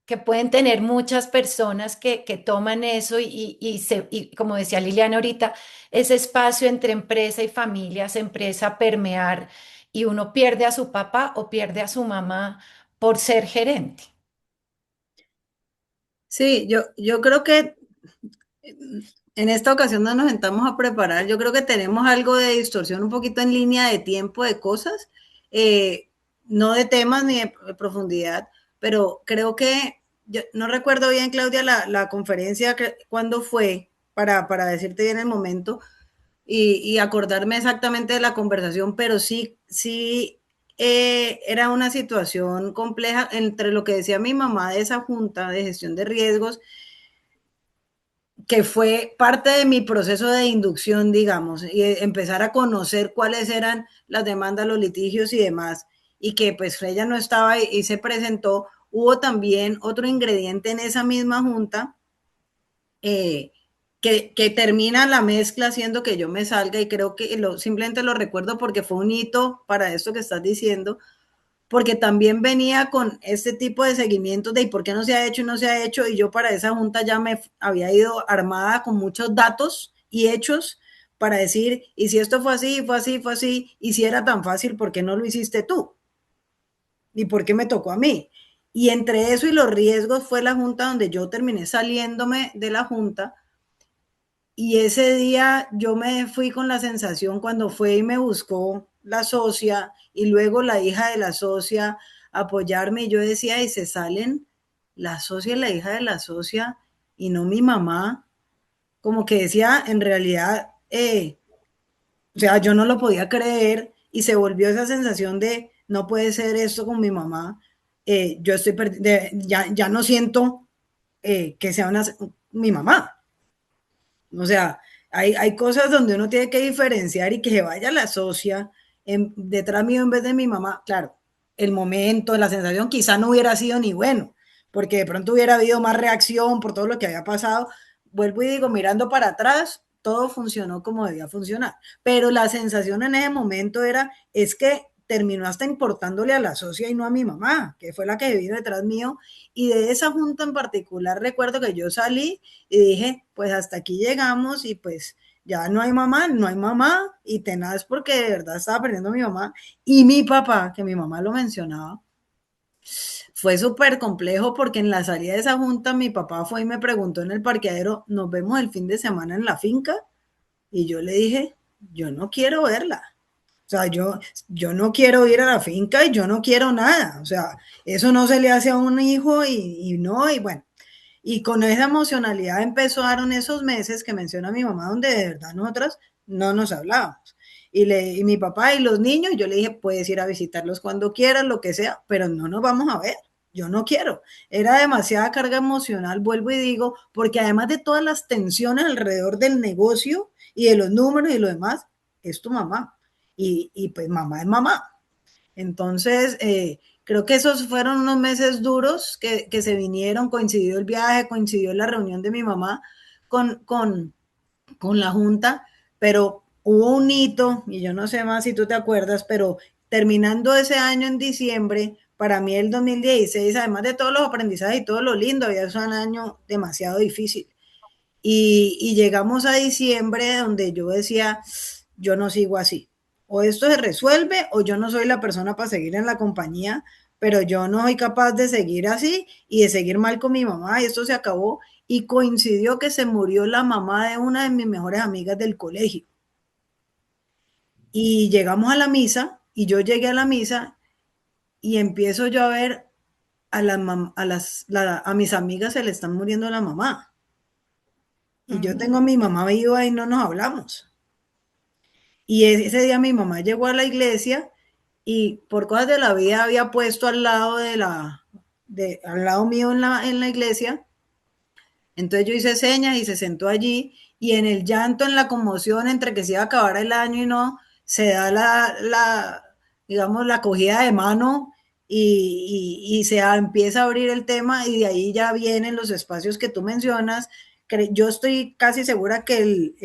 que pueden tener muchas personas que toman eso y como decía Liliana ahorita, ese espacio entre empresa y familia se empieza a permear y uno pierde a su papá o pierde a su mamá por ser gerente. Sí, yo creo que en esta ocasión no nos sentamos a preparar. Yo creo que tenemos algo de distorsión un poquito en línea de tiempo de cosas, eh, no de temas ni de profundidad, pero creo que, yo no recuerdo bien, Claudia, la conferencia, cuándo fue, para decirte bien el momento y acordarme exactamente de la conversación, pero sí, sí era una situación compleja entre lo que decía mi mamá de esa junta de gestión de riesgos, que fue parte de mi proceso de inducción, digamos, y empezar a conocer cuáles eran las demandas, los litigios y demás, y que pues ella no estaba y se presentó. Hubo también otro ingrediente en esa misma junta, eh, que termina la mezcla haciendo que yo me salga, y creo que simplemente lo recuerdo porque fue un hito para esto que estás diciendo, porque también venía con este tipo de seguimientos de por qué no se ha hecho y no se ha hecho, y yo para esa junta ya me había ido armada con muchos datos y hechos para decir, y si esto fue así, fue así, fue así, y si era tan fácil, ¿por qué no lo hiciste tú? ¿Y por qué me tocó a mí? Y entre eso y los riesgos fue la junta donde yo terminé saliéndome de la junta, y ese día yo me fui con la sensación cuando fue y me buscó la socia y luego la hija de la socia a apoyarme, y yo decía, y se salen la socia y la hija de la socia y no mi mamá, como que decía, en realidad, o sea, yo no lo podía creer, y se volvió esa sensación de, no puede ser esto con mi mamá, yo estoy ya no siento que sea mi mamá. O sea, hay cosas donde uno tiene que diferenciar, y que se vaya la socia detrás mío en vez de mi mamá. Claro, el momento, la sensación quizá no hubiera sido ni bueno, porque de pronto hubiera habido más reacción por todo lo que había pasado. Vuelvo y digo, mirando para atrás, todo funcionó como debía funcionar. Pero la sensación en ese momento es que terminó hasta importándole a la socia y no a mi mamá, que fue la que vino detrás mío. Y de esa junta en particular recuerdo que yo salí y dije, pues hasta aquí llegamos, y pues ya no hay mamá, no hay mamá, y tenaz porque de verdad estaba perdiendo a mi mamá y mi papá, que mi mamá lo mencionaba. Fue súper complejo porque en la salida de esa junta mi papá fue y me preguntó en el parqueadero, ¿nos vemos el fin de semana en la finca? Y yo le dije, yo no quiero verla. O sea, yo no quiero ir a la finca y yo no quiero nada. O sea, eso no se le hace a un hijo, y no, y bueno. Y con esa emocionalidad empezaron esos meses que menciona mi mamá, donde de verdad nosotras no nos hablábamos. Y mi papá y los niños, yo le dije, puedes ir a visitarlos cuando quieras, lo que sea, pero no nos vamos a ver. Yo no quiero. Era demasiada carga emocional, vuelvo y digo, porque además de todas las tensiones alrededor del negocio y de los números y lo demás, es tu mamá. Y pues mamá es mamá. Entonces, creo que esos fueron unos meses duros que se vinieron, coincidió el viaje, coincidió la reunión de mi mamá con, con, con la junta, pero hubo un hito, y yo no sé más si tú te acuerdas, pero terminando ese año en diciembre, para mí el 2016, además de todos los aprendizajes y todo lo lindo, había sido un año demasiado difícil. Y llegamos a diciembre donde yo decía, yo no sigo así. O esto se resuelve o yo no soy la persona para seguir en la compañía, pero yo no soy capaz de seguir así y de seguir mal con mi mamá, y esto se acabó. Y coincidió que se murió la mamá de una de mis mejores amigas del colegio. Y llegamos a la misa, y yo llegué a la misa y empiezo yo a ver a mis amigas se le están muriendo la mamá. Y yo tengo a mi mamá viva y no nos hablamos. Y ese día mi mamá llegó a la iglesia, y por cosas de la vida había puesto al lado al lado mío en la iglesia. Entonces yo hice señas y se sentó allí, y en el llanto, en la conmoción, entre que se iba a acabar el año y no, se da digamos, la cogida de mano, y se empieza a abrir el tema, y de ahí ya vienen los espacios que tú mencionas. Yo estoy casi segura que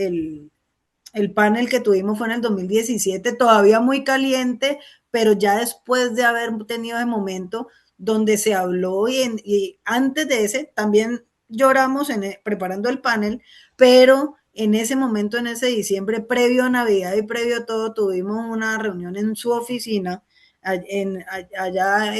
el panel que tuvimos fue en el 2017, todavía muy caliente, pero ya después de haber tenido ese momento donde se habló, y antes de ese también lloramos preparando el panel, pero en ese momento, en ese diciembre, previo a Navidad y previo a todo, tuvimos una reunión en su oficina, allá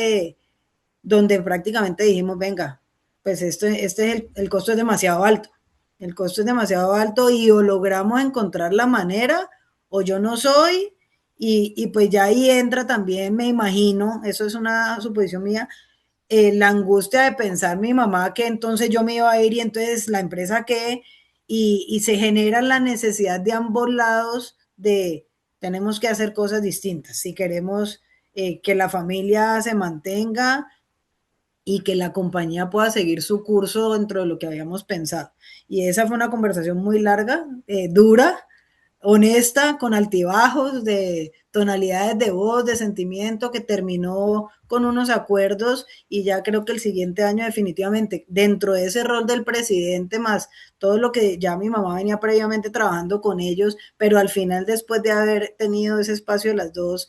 donde prácticamente dijimos, venga, pues este es el costo es demasiado alto, el costo es demasiado alto y o logramos encontrar la manera o yo no soy y pues ya ahí entra también, me imagino, eso es una suposición mía, la angustia de pensar mi mamá que entonces yo me iba a ir y entonces la empresa que, y se genera la necesidad de ambos lados de tenemos que hacer cosas distintas si queremos que la familia se mantenga y que la compañía pueda seguir su curso dentro de lo que habíamos pensado. Y esa fue una conversación muy larga, dura, honesta, con altibajos, de tonalidades de voz, de sentimiento, que terminó con unos acuerdos y ya creo que el siguiente año definitivamente, dentro de ese rol del presidente, más todo lo que ya mi mamá venía previamente trabajando con ellos, pero al final después de haber tenido ese espacio de las dos,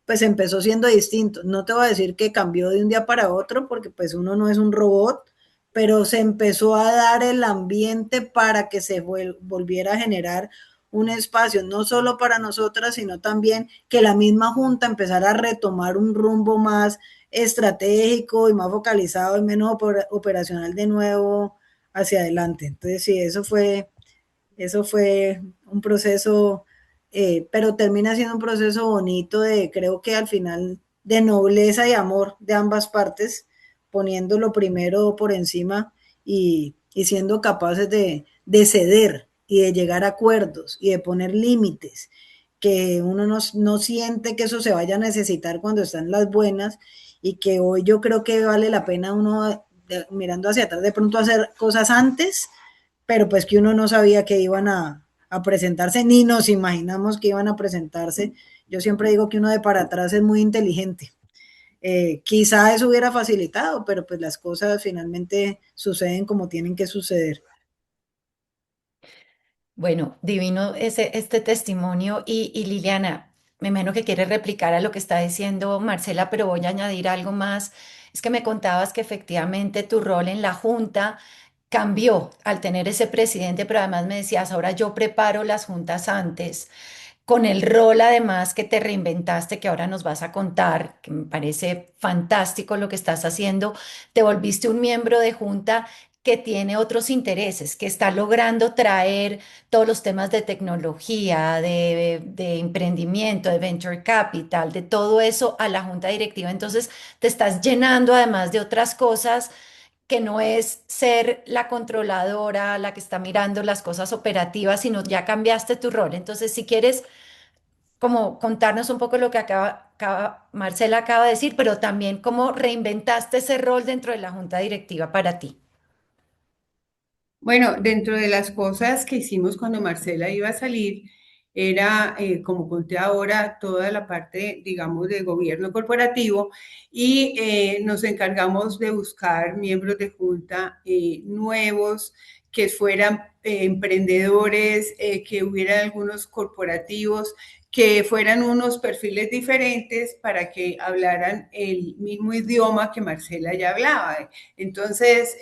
pues empezó siendo distinto. No te voy a decir que cambió de un día para otro, porque pues uno no es un robot, pero se empezó a dar el ambiente para que se volviera a generar un espacio, no solo para nosotras, sino también que la misma junta empezara a retomar un rumbo más estratégico y más focalizado y menos operacional de nuevo hacia adelante. Entonces, sí, eso fue un proceso, pero termina siendo un proceso bonito de, creo que al final, de nobleza y amor de ambas partes, poniendo lo primero por encima y siendo capaces de ceder y de llegar a acuerdos y de poner límites, que uno no siente que eso se vaya a necesitar cuando están las buenas y que hoy yo creo que vale la pena uno, mirando hacia atrás, de pronto hacer cosas antes, pero pues que uno no sabía que iban a presentarse, ni nos imaginamos que iban a presentarse. Yo siempre digo que uno de para atrás es muy inteligente. Quizá eso hubiera facilitado, pero pues las cosas finalmente suceden como tienen que suceder. Bueno, divino este testimonio y Liliana, me imagino que quieres replicar a lo que está diciendo Marcela, pero voy a añadir algo más. Es que me contabas que efectivamente tu rol en la junta cambió al tener ese presidente, pero además me decías, ahora yo preparo las juntas antes, con el rol además que te reinventaste, que ahora nos vas a contar, que me parece fantástico lo que estás haciendo, te volviste un miembro de junta que tiene otros intereses, que está logrando traer todos los temas de tecnología, de emprendimiento, de venture capital, de todo eso a la junta directiva. Entonces te estás llenando además de otras cosas que no es ser la controladora, la que está mirando las cosas operativas, sino ya cambiaste tu rol. Entonces, si quieres como contarnos un poco lo que Marcela acaba de decir, pero también cómo reinventaste ese rol dentro de la junta directiva para ti. Bueno, dentro de las cosas que hicimos cuando Marcela iba a salir, era, como conté ahora, toda la parte, digamos, de gobierno corporativo y nos encargamos de buscar miembros de junta nuevos que fueran emprendedores, que hubieran algunos corporativos, que fueran unos perfiles diferentes para que hablaran el mismo idioma que Marcela ya hablaba. Entonces,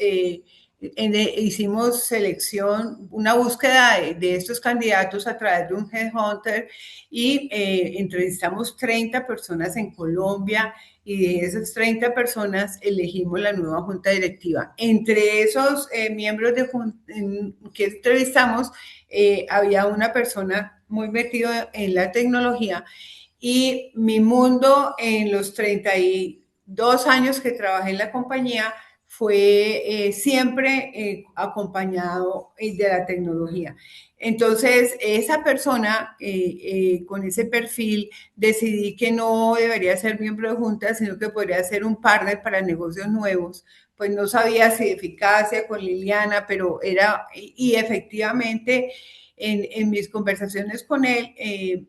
hicimos selección, una búsqueda de estos candidatos a través de un headhunter y entrevistamos 30 personas en Colombia y de esas 30 personas elegimos la nueva junta directiva. Entre esos miembros que entrevistamos había una persona muy metida en la tecnología y mi mundo en los 32 años que trabajé en la compañía fue siempre acompañado de la tecnología. Entonces, esa persona con ese perfil decidí que no debería ser miembro de junta, sino que podría ser un partner para negocios nuevos. Pues no sabía si eficacia con Liliana, pero era, y efectivamente en mis conversaciones con él,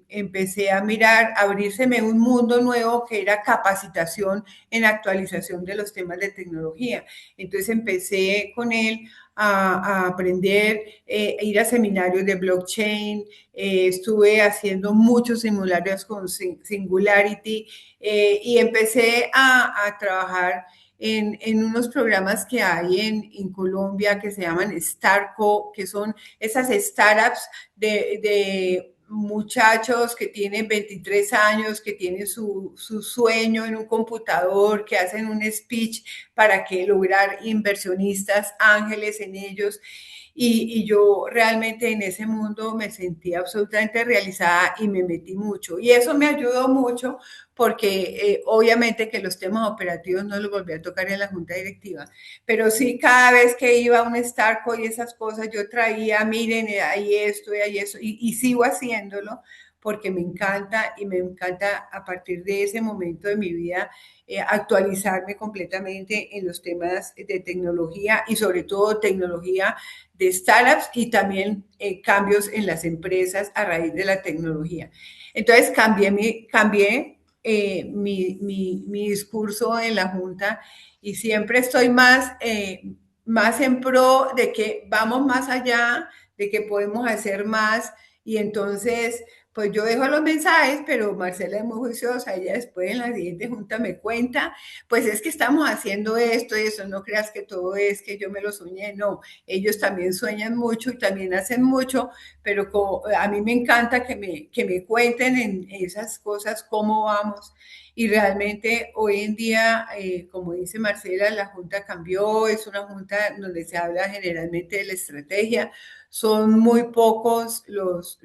empecé a mirar, a abrírseme un mundo nuevo que era capacitación en actualización de los temas de tecnología. Entonces empecé con él a aprender, ir a seminarios de blockchain, estuve haciendo muchos simulacros con Singularity y empecé a trabajar en unos programas que hay en Colombia que se llaman Starco, que son esas startups de muchachos que tienen 23 años, que tienen su sueño en un computador, que hacen un speech para que lograr inversionistas ángeles en ellos. Y yo realmente en ese mundo me sentí absolutamente realizada y me metí mucho. Y eso me ayudó mucho porque obviamente que los temas operativos no los volví a tocar en la junta directiva, pero sí cada vez que iba a un Starco y esas cosas, yo traía, miren, ahí esto y ahí eso, y sigo haciéndolo porque me encanta y me encanta a partir de ese momento de mi vida actualizarme completamente en los temas de tecnología y sobre todo tecnología de startups y también cambios en las empresas a raíz de la tecnología. Entonces cambié mi discurso en la Junta y siempre estoy más en pro de que vamos más allá, de que podemos hacer más y entonces pues yo dejo los mensajes, pero Marcela es muy juiciosa, ella después en la siguiente junta me cuenta, pues es que estamos haciendo esto y eso, no creas que todo es que yo me lo soñé, no, ellos también sueñan mucho y también hacen mucho, pero a mí me encanta que me cuenten en esas cosas cómo vamos. Y realmente hoy en día, como dice Marcela, la junta cambió, es una junta donde se habla generalmente de la estrategia, son muy pocos los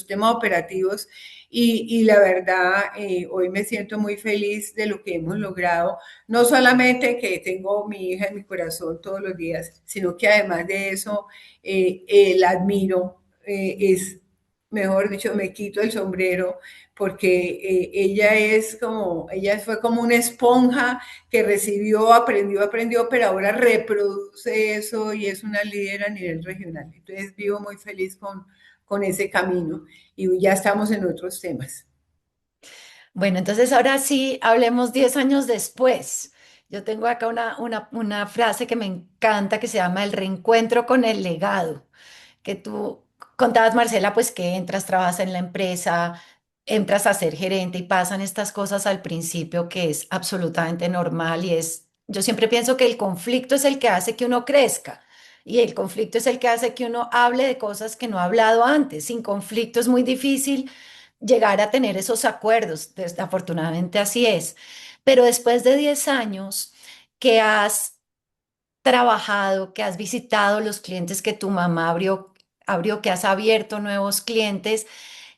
temas operativos y la verdad, hoy me siento muy feliz de lo que hemos logrado, no solamente que tengo mi hija en mi corazón todos los días, sino que además de eso, la admiro, es, mejor dicho, me quito el sombrero porque ella fue como una esponja que recibió, aprendió, pero ahora reproduce eso y es una líder a nivel regional. Entonces vivo muy feliz con ese camino y ya estamos en otros temas. Bueno, entonces ahora sí, hablemos 10 años después. Yo tengo acá una frase que me encanta que se llama el reencuentro con el legado, que tú contabas, Marcela, pues que entras, trabajas en la empresa, entras a ser gerente y pasan estas cosas al principio que es absolutamente normal y yo siempre pienso que el conflicto es el que hace que uno crezca y el conflicto es el que hace que uno hable de cosas que no ha hablado antes. Sin conflicto es muy difícil llegar a tener esos acuerdos, desafortunadamente así es. Pero después de 10 años que has trabajado, que has visitado los clientes que tu mamá abrió, que has abierto nuevos clientes,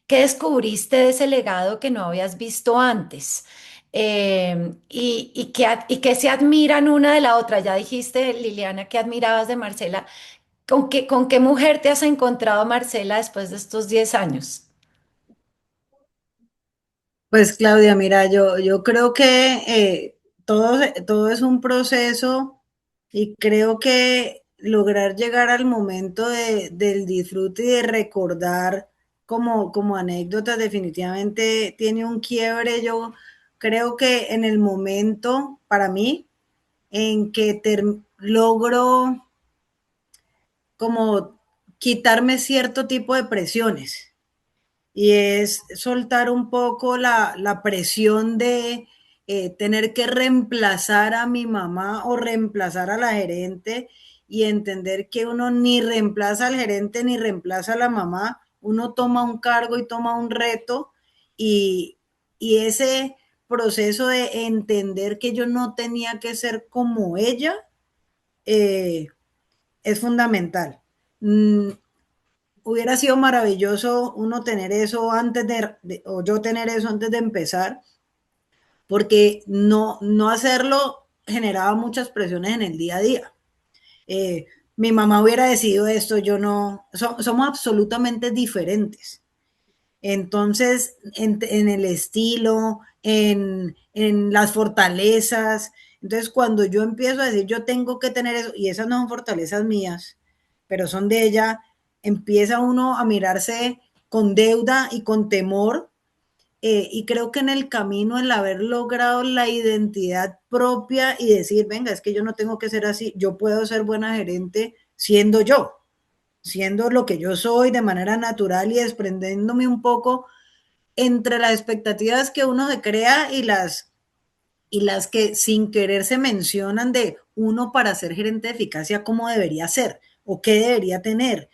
¿qué descubriste de ese legado que no habías visto antes? Y que se admiran una de la otra. Ya dijiste, Liliana, que admirabas de Marcela. ¿Con qué mujer te has encontrado, Marcela, después de estos 10 años? Pues Claudia, mira, yo creo que todo es un proceso y creo que lograr llegar al momento del disfrute y de recordar como anécdota definitivamente tiene un quiebre. Yo creo que en el momento, para mí, en que logro como quitarme cierto tipo de presiones y es soltar un poco la presión de tener que reemplazar a mi mamá o reemplazar a la gerente y entender que uno ni reemplaza al gerente ni reemplaza a la mamá, uno toma un cargo y toma un reto y, y ese proceso de entender que yo no tenía que ser como ella eh, es fundamental. Hubiera sido maravilloso uno tener eso antes o yo tener eso antes de empezar, porque no hacerlo generaba muchas presiones en el día a día. Mi mamá hubiera decidido esto, yo no, somos absolutamente diferentes. Entonces, en el estilo, en las fortalezas. Entonces, cuando yo empiezo a decir, yo tengo que tener eso, y esas no son fortalezas mías, pero son de ella, empieza uno a mirarse con deuda y con temor. Y creo que en el camino, el haber logrado la identidad propia y decir, venga, es que yo no tengo que ser así, yo puedo ser buena gerente siendo lo que yo soy de manera natural y desprendiéndome un poco entre las expectativas que uno se crea y y las que sin querer se mencionan de uno para ser gerente de eficacia, cómo debería ser o qué debería tener.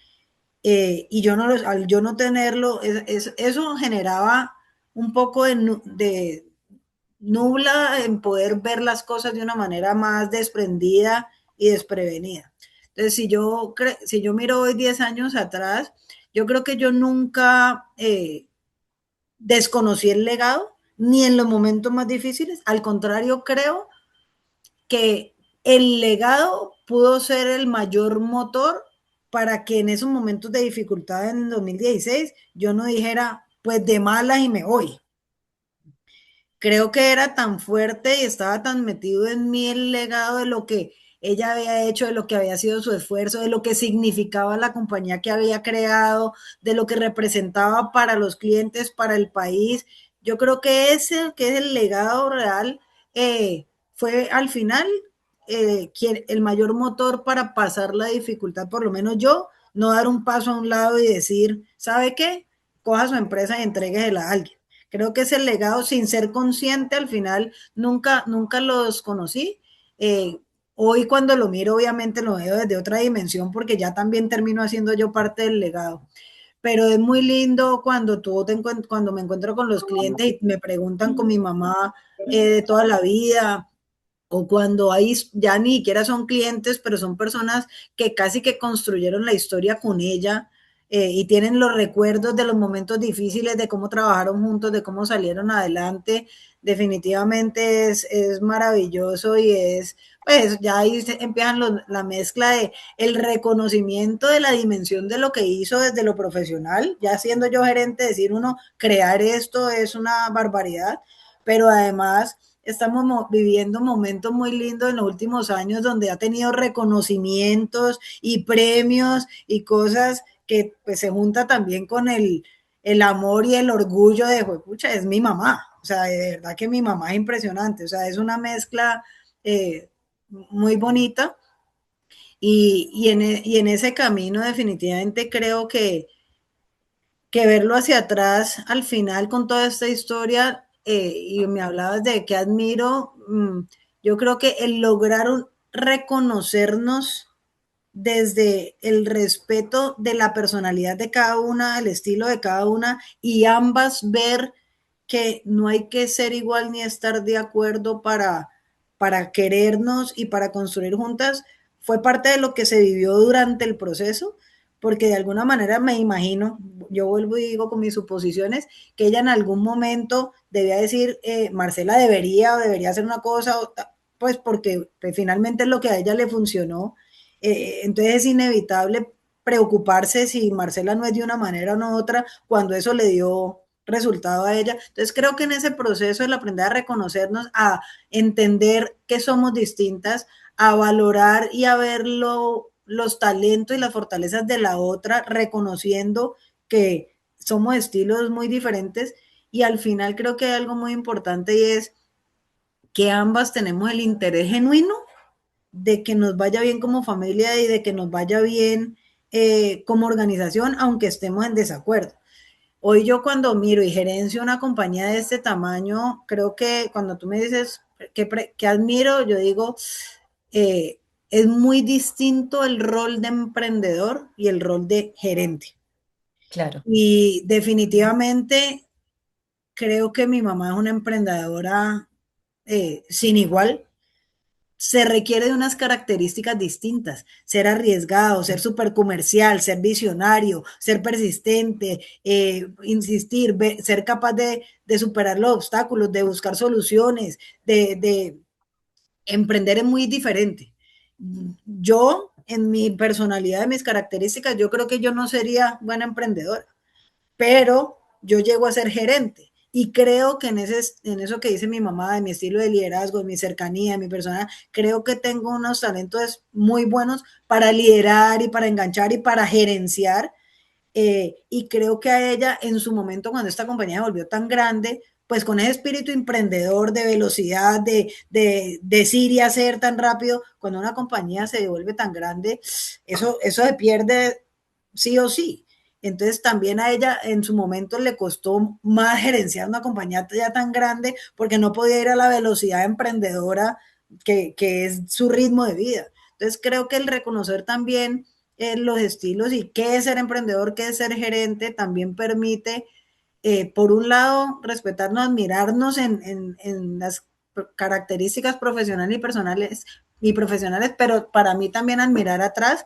Y yo no al yo no tenerlo, eso generaba un poco de nubla en poder ver las cosas de una manera más desprendida y desprevenida. Entonces, si yo miro hoy 10 años atrás, yo creo que yo nunca desconocí el legado, ni en los momentos más difíciles. Al contrario, creo que el legado pudo ser el mayor motor para que en esos momentos de dificultad en 2016 yo no dijera, pues de malas y me voy. Creo que era tan fuerte y estaba tan metido en mí el legado de lo que ella había hecho, de lo que había sido su esfuerzo, de lo que significaba la compañía que había creado, de lo que representaba para los clientes, para el país. Yo creo que ese, que es el legado real, fue al final el mayor motor para pasar la dificultad, por lo menos yo, no dar un paso a un lado y decir, ¿sabe qué? Coja su empresa y entréguesela a alguien. Creo que es el legado sin ser consciente, al final nunca los conocí. Hoy cuando lo miro, obviamente lo veo desde otra dimensión porque ya también termino haciendo yo parte del legado. Pero es muy lindo cuando me encuentro con los clientes y me preguntan con mi mamá de toda la vida, o cuando hay, ya ni siquiera son clientes, pero son personas que casi que construyeron la historia con ella, y tienen los recuerdos de los momentos difíciles, de cómo trabajaron juntos, de cómo salieron adelante. Definitivamente es maravilloso y pues ya ahí empiezan la mezcla de el reconocimiento de la dimensión de lo que hizo desde lo profesional, ya siendo yo gerente, decir uno, crear esto es una barbaridad, pero además estamos viviendo momentos muy lindos en los últimos años donde ha tenido reconocimientos y premios y cosas que pues se junta también con el amor y el orgullo de, pucha, es mi mamá. O sea, de verdad que mi mamá es impresionante. O sea, es una mezcla muy bonita y en ese camino definitivamente creo que verlo hacia atrás al final con toda esta historia, y me hablabas de que admiro, yo creo que el lograr reconocernos desde el respeto de la personalidad de cada una, el estilo de cada una, y ambas ver que no hay que ser igual ni estar de acuerdo para querernos y para construir juntas, fue parte de lo que se vivió durante el proceso, porque de alguna manera me imagino, yo vuelvo y digo con mis suposiciones, que ella en algún momento debía decir, Marcela debería o debería hacer una cosa, pues porque pues, finalmente es lo que a ella le funcionó. Entonces es inevitable preocuparse si Marcela no es de una manera o no otra cuando eso le dio resultado a ella. Entonces creo que en ese proceso el aprender a reconocernos, a entender que somos distintas, a valorar y a ver los talentos y las fortalezas de la otra, reconociendo que somos estilos muy diferentes, y al final creo que hay algo muy importante y es que ambas tenemos el interés genuino de que nos vaya bien como familia y de que nos vaya bien como organización, aunque estemos en desacuerdo. Hoy yo cuando miro y gerencio una compañía de este tamaño, creo que cuando tú me dices que admiro, yo digo, eh, es muy distinto el rol de emprendedor y el rol de gerente. Claro. Y definitivamente creo que mi mamá es una emprendedora sin igual. Se requiere de unas características distintas, ser arriesgado, ser súper comercial, ser visionario, ser persistente, insistir, ser capaz de superar los obstáculos, de buscar soluciones, de emprender es muy diferente. Yo, en mi personalidad, en mis características, yo creo que yo no sería buena emprendedora, pero yo llego a ser gerente. Y creo que en eso que dice mi mamá, de mi estilo de liderazgo, de mi cercanía, de mi persona, creo que tengo unos talentos muy buenos para liderar y para enganchar y para gerenciar. Y creo que a ella en su momento, cuando esta compañía se volvió tan grande, pues con ese espíritu emprendedor de velocidad, de decir y hacer tan rápido, cuando una compañía se vuelve tan grande, eso se pierde sí o sí. Entonces también a ella en su momento le costó más gerenciar una compañía ya tan grande porque no podía ir a la velocidad emprendedora que es su ritmo de vida. Entonces creo que el reconocer también los estilos y qué es ser emprendedor, qué es ser gerente, también permite, por un lado, respetarnos, admirarnos en las características profesionales y profesionales, pero para mí también admirar atrás,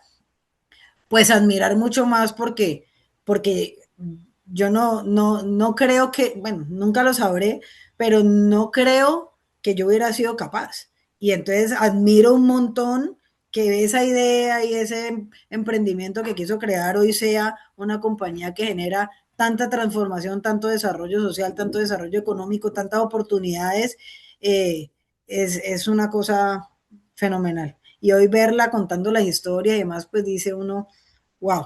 pues admirar mucho más porque yo no creo que, bueno, nunca lo sabré, pero no creo que yo hubiera sido capaz. Y entonces admiro un montón que esa idea y ese emprendimiento que quiso crear hoy sea una compañía que genera tanta transformación, tanto desarrollo social, tanto desarrollo económico, tantas oportunidades, eh, es una cosa fenomenal. Y hoy verla contando la historia y demás, pues dice uno, wow.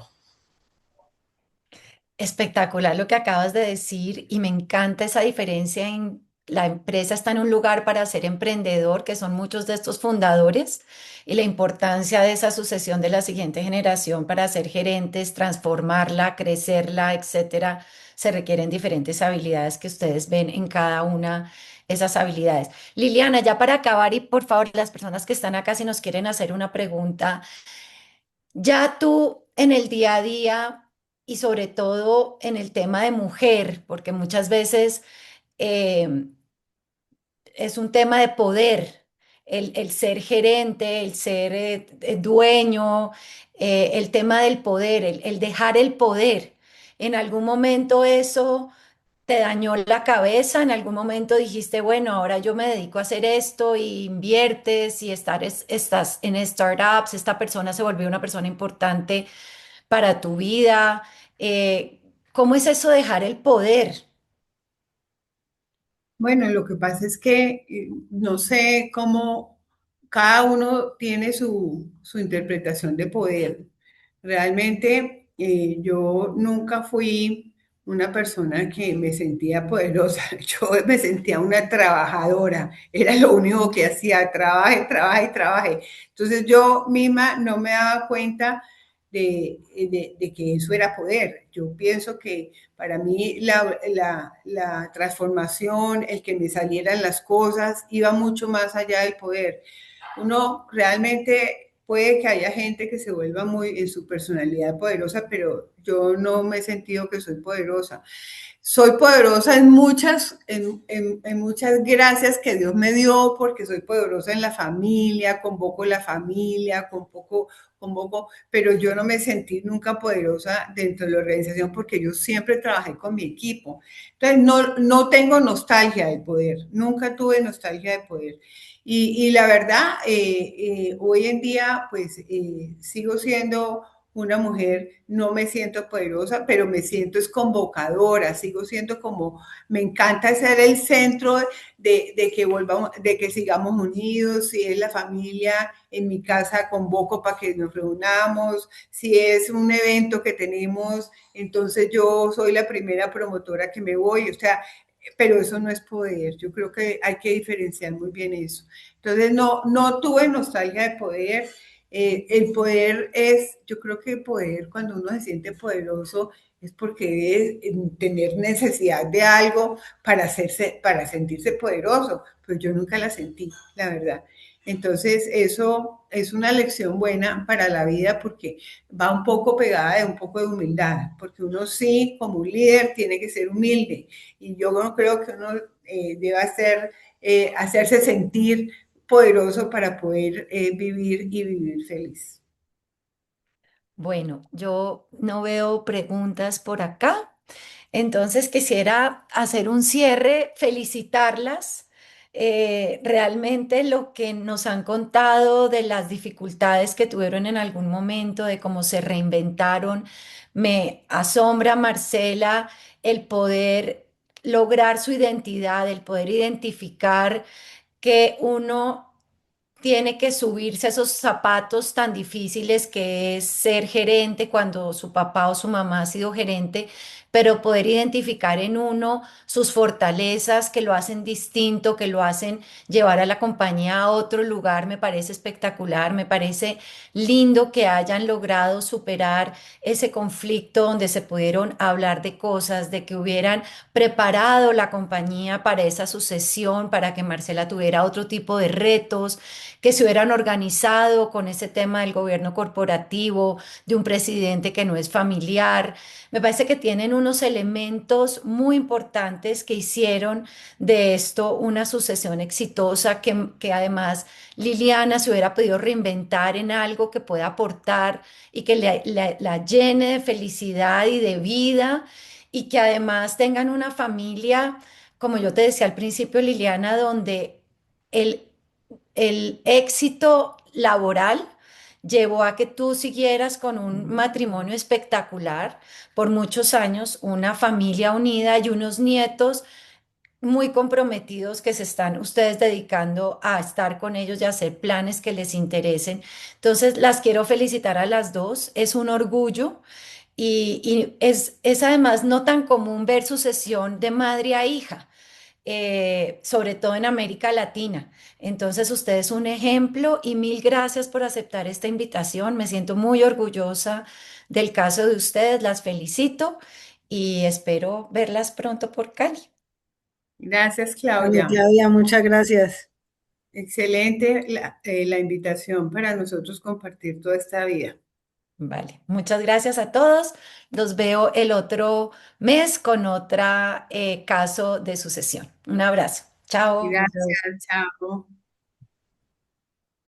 Espectacular lo que acabas de decir y me encanta esa diferencia en la empresa está en un lugar para ser emprendedor, que son muchos de estos fundadores, y la importancia de esa sucesión de la siguiente generación para ser gerentes, transformarla, crecerla, etcétera. Se requieren diferentes habilidades que ustedes ven en cada una esas habilidades. Liliana, ya para acabar y por favor las personas que están acá si nos quieren hacer una pregunta. Ya tú en el día a día y sobre todo en el tema de mujer, porque muchas veces eh, es un tema de poder, el ser gerente, el ser dueño, el tema del poder, el dejar el poder. En algún momento eso te dañó la cabeza, en algún momento dijiste, bueno, ahora yo me dedico a hacer esto y inviertes y estás en startups, esta persona se volvió una persona importante para tu vida. ¿Cómo es eso de dejar el poder? Bueno, lo que pasa es que no sé cómo cada uno tiene su interpretación de poder. Realmente yo nunca fui una persona que me sentía poderosa, yo me sentía una trabajadora, era lo único que hacía, trabaje, trabaje, trabaje. Entonces yo misma no me daba cuenta de que eso era poder. Yo pienso que para mí la transformación, el que me salieran las cosas, iba mucho más allá del poder. Uno realmente puede que haya gente que se vuelva muy en su personalidad poderosa, pero yo no me he sentido que soy poderosa. Soy poderosa en muchas gracias que Dios me dio, porque soy poderosa en la familia, convoco la familia, convoco, pero yo no me sentí nunca poderosa dentro de la organización porque yo siempre trabajé con mi equipo. Entonces, no tengo nostalgia del poder, nunca tuve nostalgia de poder. La verdad, hoy en día, pues sigo siendo una mujer, no me siento poderosa, pero me siento es convocadora, sigo siendo como, me encanta ser el centro de que volvamos, de que sigamos unidos, si es la familia, en mi casa convoco para que nos reunamos, si es un evento que tenemos, entonces yo soy la primera promotora que me voy, o sea, pero eso no es poder, yo creo que hay que diferenciar muy bien eso. Entonces no tuve nostalgia de poder, el poder es, yo creo que el poder, cuando uno se siente poderoso, es porque debe tener necesidad de algo para sentirse poderoso, pero yo nunca la sentí, la verdad. Entonces, eso es una lección buena para la vida porque va un poco pegada de un poco de humildad, porque uno sí, como un líder, tiene que ser humilde. Y yo no creo que uno deba hacerse sentir poderoso para poder vivir y vivir feliz. Bueno, yo no veo preguntas por acá, entonces quisiera hacer un cierre, felicitarlas. Realmente lo que nos han contado de las dificultades que tuvieron en algún momento, de cómo se reinventaron, me asombra, Marcela, el poder lograr su identidad, el poder identificar que uno tiene que subirse a esos zapatos tan difíciles que es ser gerente cuando su papá o su mamá ha sido gerente, pero poder identificar en uno sus fortalezas que lo hacen distinto, que lo hacen llevar a la compañía a otro lugar, me parece espectacular, me parece lindo que hayan logrado superar ese conflicto donde se pudieron hablar de cosas, de que hubieran preparado la compañía para esa sucesión, para que Marcela tuviera otro tipo de retos, que se hubieran organizado con ese tema del gobierno corporativo, de un presidente que no es familiar. Me parece que tienen unos elementos muy importantes que hicieron de esto una sucesión exitosa, que además Liliana se hubiera podido reinventar en algo que pueda aportar y que la llene de felicidad y de vida y que además tengan una familia, como yo te decía al principio, Liliana, donde el, el éxito laboral llevó a que tú siguieras con un matrimonio espectacular por muchos años, una familia unida y unos nietos muy comprometidos que se están ustedes dedicando a estar con ellos y a hacer planes que les interesen. Entonces, las quiero felicitar a las dos. Es un orgullo y es además no tan común ver sucesión de madre a hija, sobre todo en América Latina. Entonces, usted es un ejemplo y mil gracias por aceptar esta invitación. Me siento muy orgullosa del caso de ustedes. Las felicito y espero verlas pronto por Cali. Gracias, Vale, Claudia. Claudia, muchas gracias. Excelente la invitación para nosotros compartir toda esta vida. Vale, muchas gracias a todos. Los veo el otro mes con otra caso de sucesión. Un abrazo. Chao. Gracias, chao.